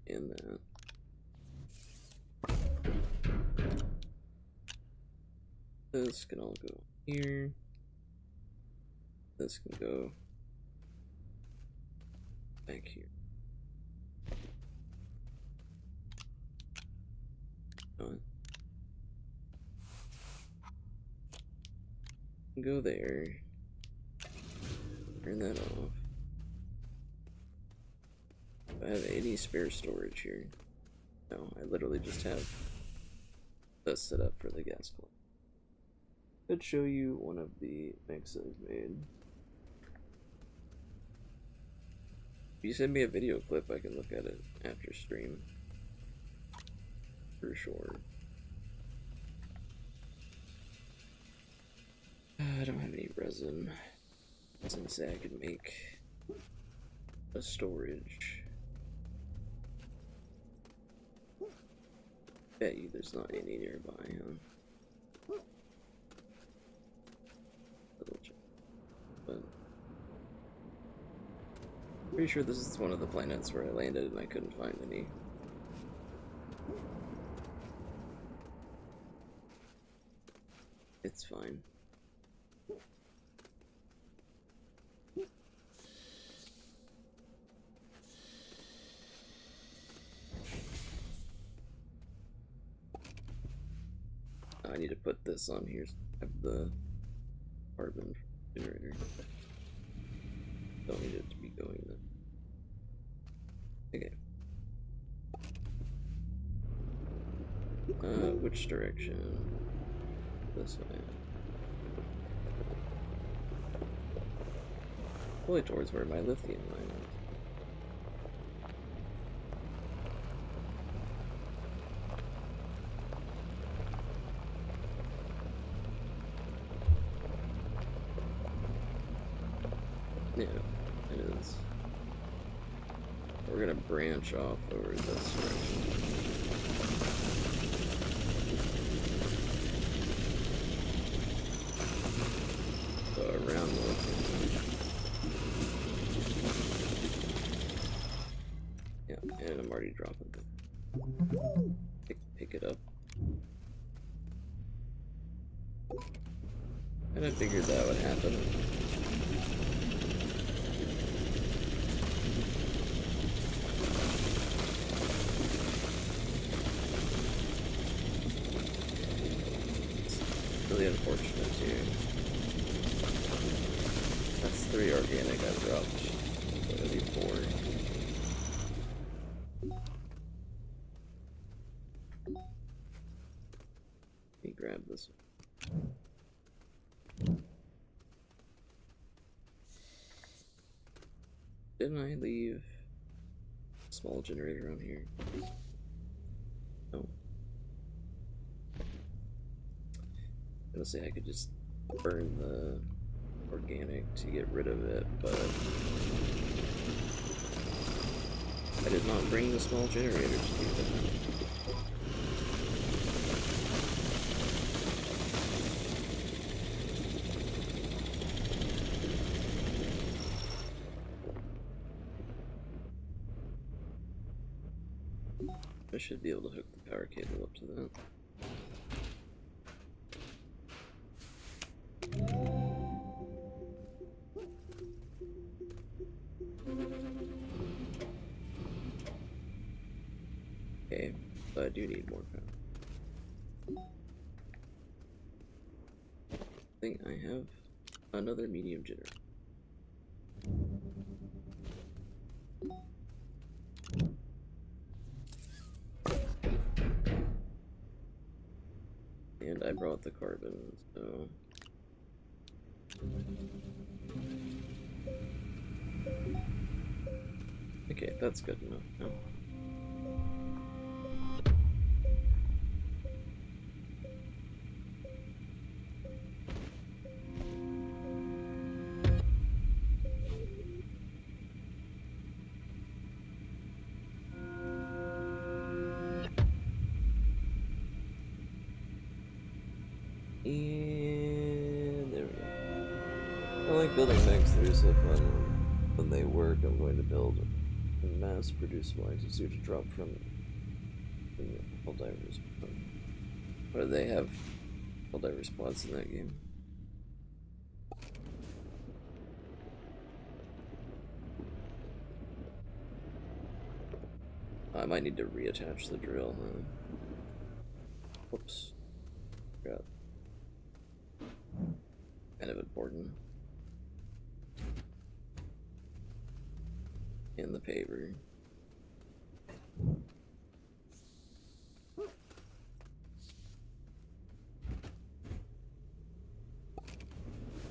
And that. This can all go here. This can go back here. Go there. Turn that off. Do I have any spare storage here? No, I literally just have this set up for the gas plant. Could show you one of the mix I've made. If you send me a video clip, I can look at it after stream. For sure. I don't have any resin. Since I could make a storage. Bet you there's not any nearby, huh? Double check. But pretty sure this is one of the planets where I landed and I couldn't find any. It's fine. this on here. I have the carbon generator. Don't need it to be going then. Okay. Which direction? This way. Probably towards where my lithium mine is. Yeah, it is. We're gonna branch off over this direction. So around the lithium. Yeah, and I'm already dropping it. Pick it up. And I figured that would happen. Really unfortunate too. That's 3 organic I dropped. So it'll be 4. Let me grab this one. Didn't I leave a small generator on here? No. I was gonna say I could just burn the organic to get rid of it, but I did not bring the small generator to do that. I should be able to hook the power cable up to that. Okay, but I do need more power. I think I have another medium generator. And I brought the carbon, so... Okay, that's good enough now. And there we go. I like building mechs, they're so fun. When they work, I'm going to build a mass-producible exosuit to drop from the Helldivers. Or do they have Helldiver spots in that game? I might need to reattach the drill, huh? Whoops. Forgot. Kind of important. And the paver.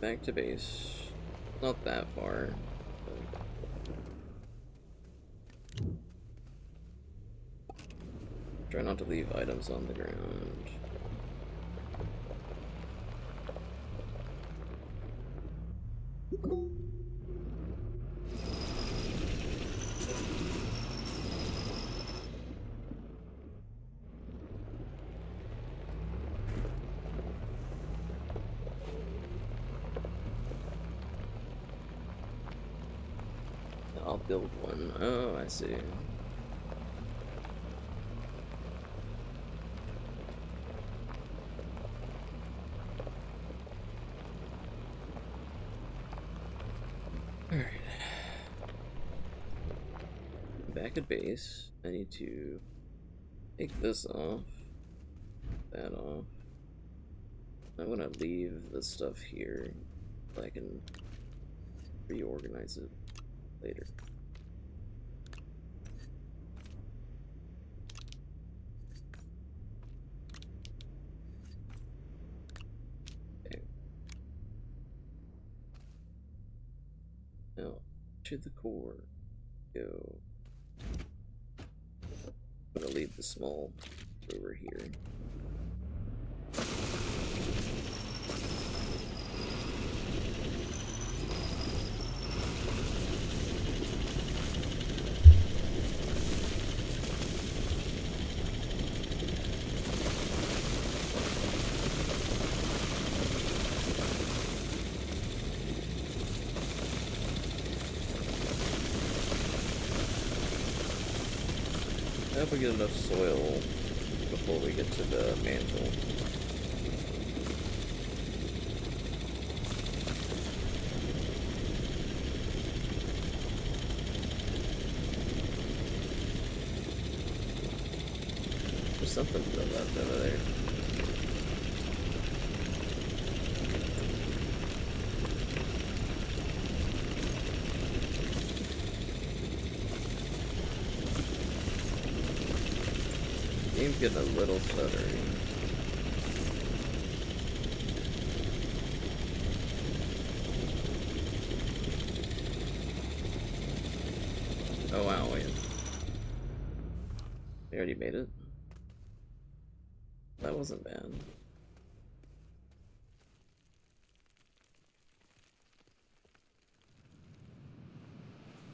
Back to base. Not that far. Try not to leave items on the ground. I'll build one. Oh, I see. Alright. Back at base. I need to take this off. That off. I want to leave the stuff here so I can reorganize it later. Okay. Now, to the core, go. I'm gonna leave the small over here. I hope we get enough soil before we get to the mantle. There's something to the left over there. Game's getting a little stuttery. Oh wow, wait. We already made it? That wasn't bad.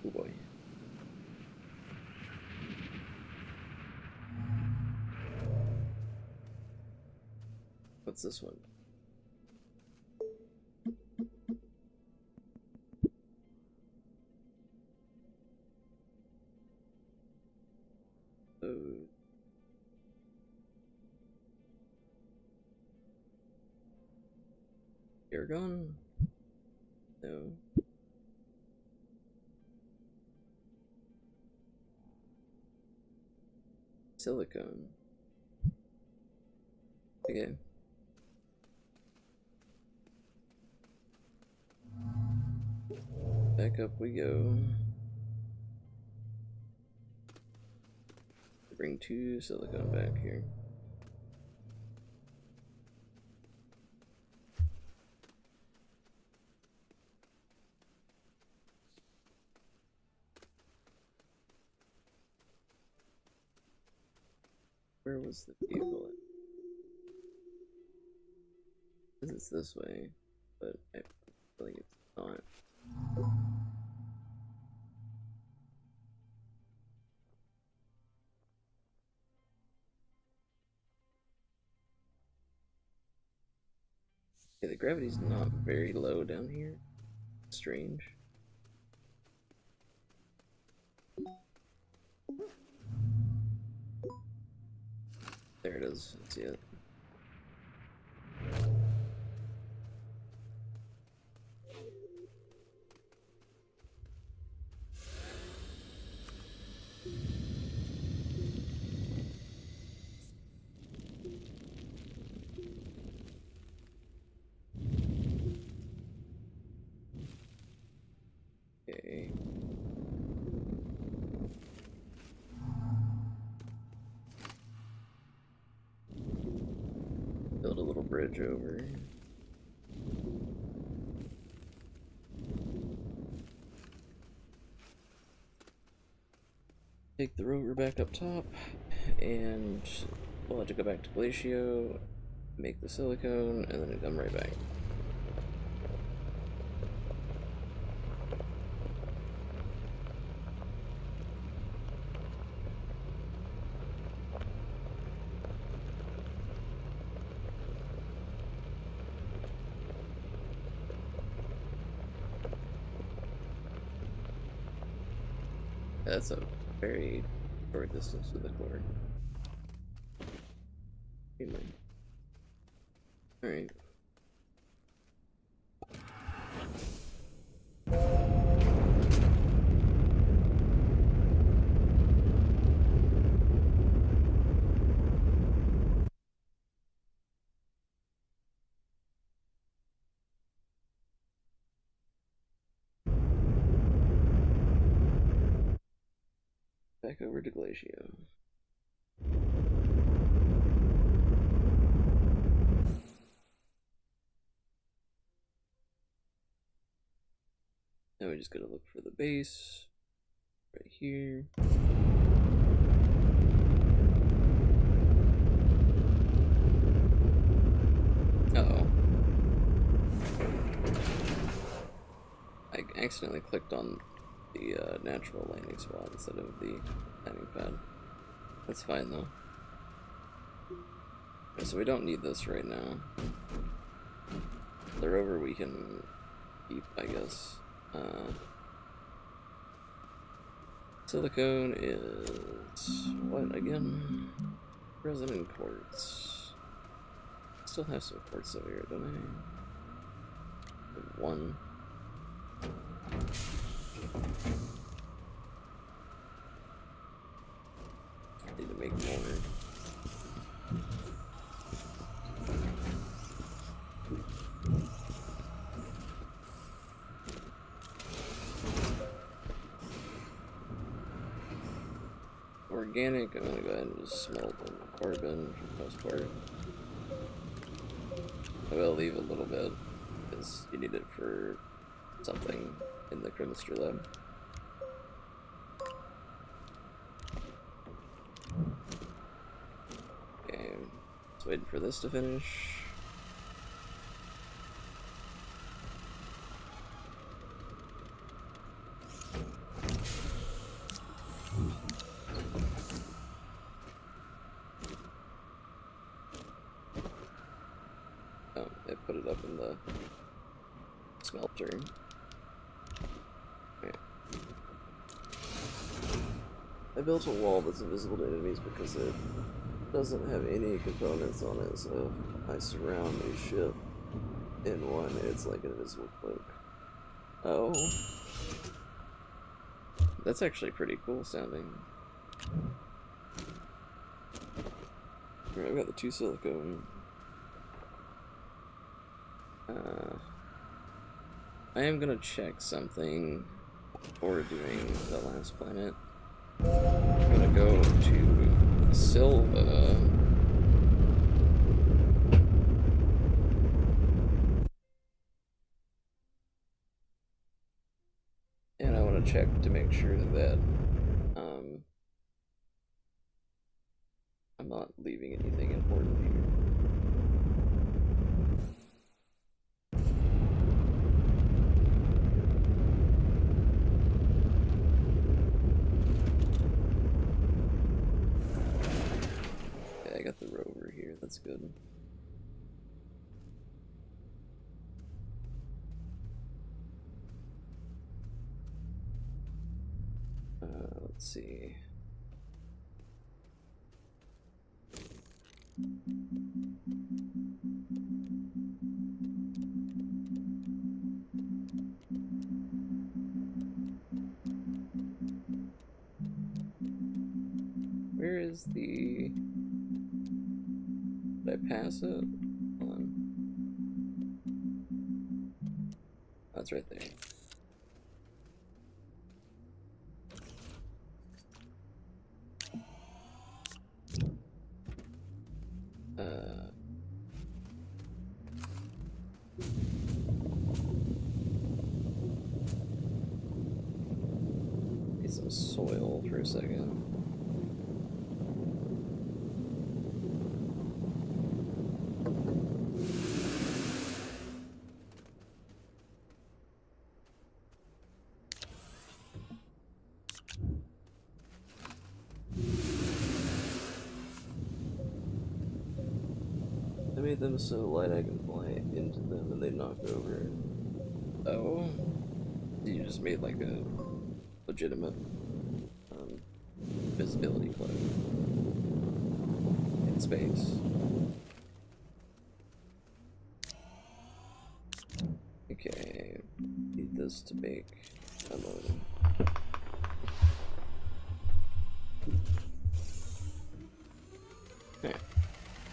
Oh boy. What's this one? Oh. Argon? No. Silicone. Okay. Back up we go. Bring 2 silicone back here. Where was the vehicle at? Because it's this way, but I feel like it's not. Okay, the gravity's not very low down here. Strange. There it is. I see it. Okay. Build a little bridge over. Take the rover back up top, and we'll have to go back to Glacio, make the silicone, and then come right back. That's a very short distance to the core. Alright. back over to Glacio. Now we just gotta look for the base right here. Uh-oh. I accidentally clicked on the natural landing spot instead of the landing pad. That's fine though. Okay, so we don't need this right now. The rover we can keep, I guess. Silicone is what again? Resonant quartz. Still have some quartz over here, don't I? One. I need to make more. Organic, I'm gonna go ahead and just smelt the carbon for the most part. I will leave a little bit because you need it for something in the chemistry lab. Okay, just waiting for this to finish. Oh, they put it up in the smelter. Okay. I built a wall that's invisible to enemies because it doesn't have any components on it, so if I surround a ship in one, it's like an invisible cloak. Oh. That's actually pretty cool sounding. Alright, I've got the 2 silicone. I am gonna check something before doing the last planet. I'm gonna go to Silva. And I want to check to make sure that I'm not leaving anything important here. Okay, I got the rover here, that's good. Let's see. Where is the... Did I pass it? Hold on. Oh, it's right there. Need some soil for a second. I made them so light I can fly into them and they knock over. Oh? You just made like a legitimate visibility cloak in space. Okay, need this to make unloading. Alright,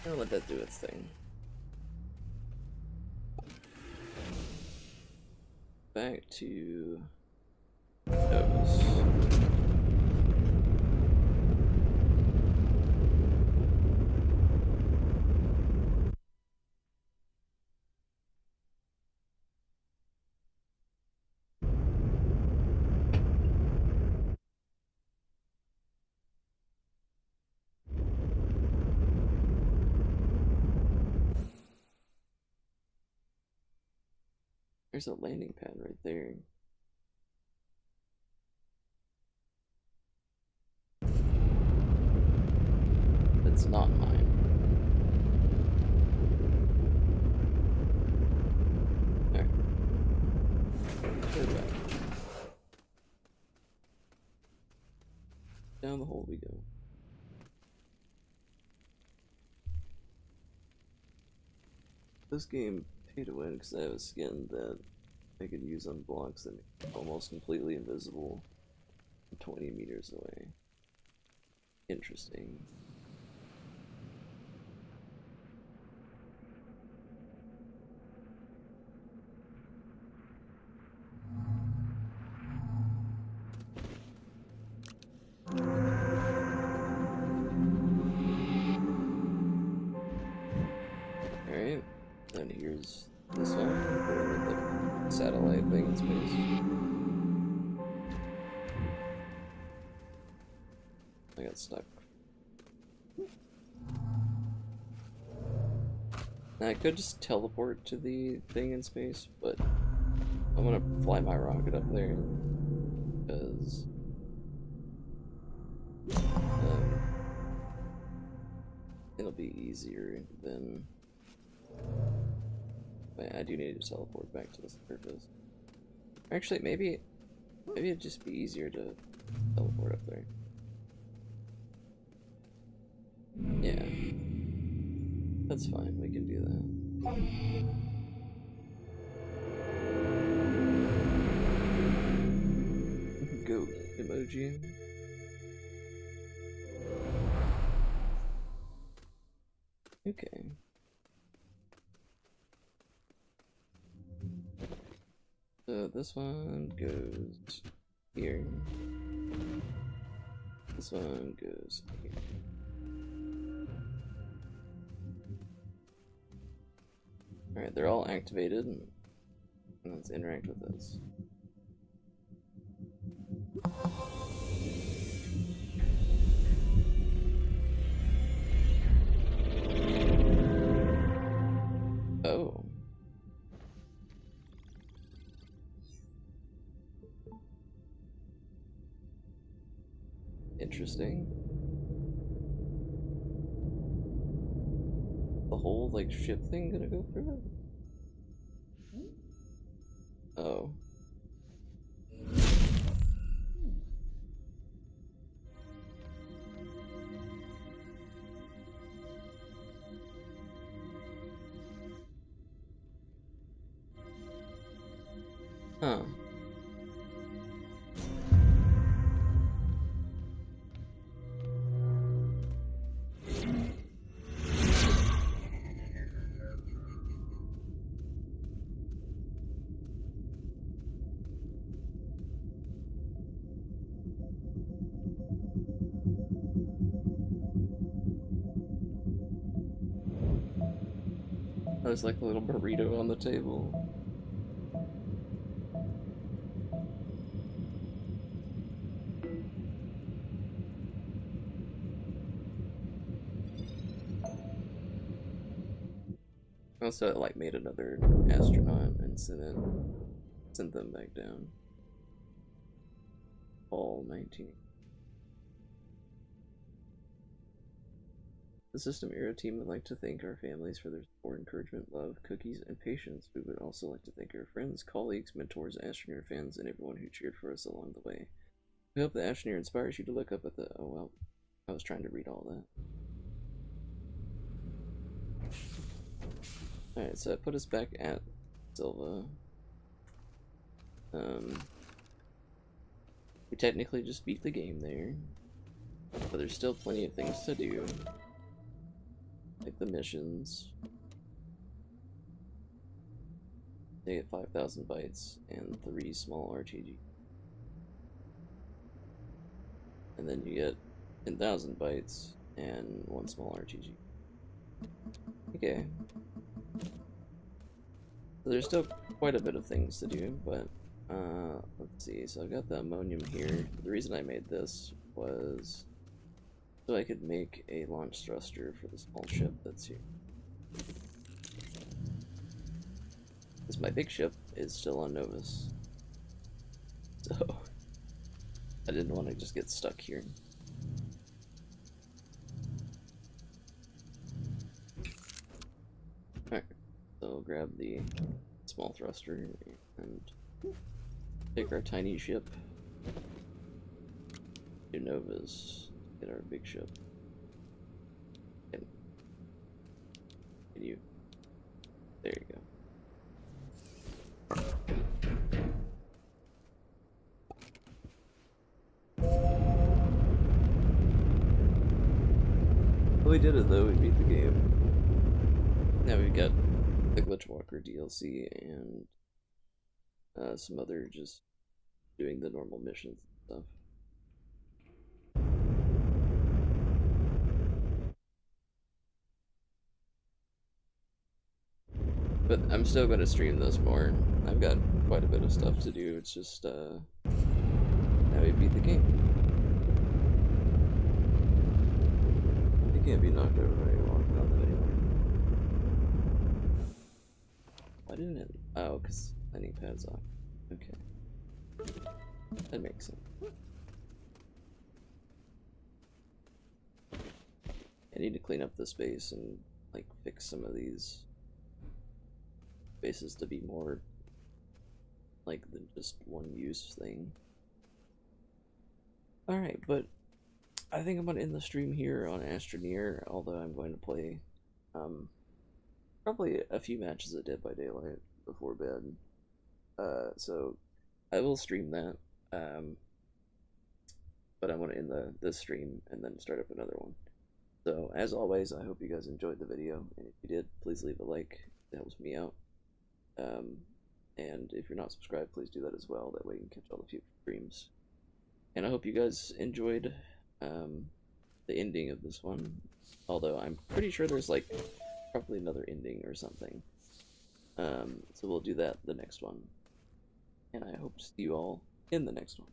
I'll let that do its thing. Back to those. There's a landing pad right there. That's not mine. There. We're back. Down the hole we go. This game pay to win because I have a skin that I could use on blocks that make it almost completely invisible from 20 meters away. Interesting. Alright, then here's this one for the satellite thing in space. I got stuck. Now I could just teleport to the thing in space, but I'm gonna fly my rocket up there because it'll be easier than. But I do need to teleport back to the surface. Actually, maybe it'd just be easier to teleport up there. Yeah, that's fine. We can do that. Goat emoji. Okay. So this one goes here. This one goes here. Alright, they're all activated. And let's interact with this. Oh. Interesting. The whole, like, ship thing gonna go through it? Oh. Huh. There's like a little burrito on the table. Also, like, made another astronaut and sent them back down. All 19. The System Era team would like to thank our families for their support, encouragement, love, cookies, and patience. We would also like to thank our friends, colleagues, mentors, Astroneer fans, and everyone who cheered for us along the way. We hope the Astroneer inspires you to look up at the. Oh well, I was trying to read all that. Alright, so that put us back at Silva. We technically just beat the game there, but there's still plenty of things to do. Like the missions. They get 5,000 bytes and 3 small RTG. And then you get 10,000 bytes and 1 small RTG. Okay. So there's still quite a bit of things to do, but let's see. So I've got the ammonium here. The reason I made this was so I could make a launch thruster for the small ship that's here. Because my big ship is still on Novus. So, I didn't want to just get stuck here. Alright, so we'll grab the small thruster and take our tiny ship to Novus, get our big ship. And you. There you go. Well, we did it though, we beat the game. Now we've got the Glitchwalker DLC and some other just doing the normal missions and stuff. But I'm still going to stream this more. I've got quite a bit of stuff to do. It's just, now we beat the game. You can't be knocked over very long, not that anymore. Why didn't it? Oh, because landing pad's off. Okay. That makes sense. I need to clean up the space and, like, fix some of these spaces to be more like than just one use thing. Alright, but I think I'm gonna end the stream here on Astroneer, although I'm going to play probably a few matches of Dead by Daylight before bed. So I will stream that. But I'm gonna end this stream and then start up another one. So as always, I hope you guys enjoyed the video, and if you did, please leave a like. It helps me out. And if you're not subscribed, please do that as well. That way you can catch all the future streams. And I hope you guys enjoyed the ending of this one. Although I'm pretty sure there's like probably another ending or something. So we'll do that the next one. And I hope to see you all in the next one.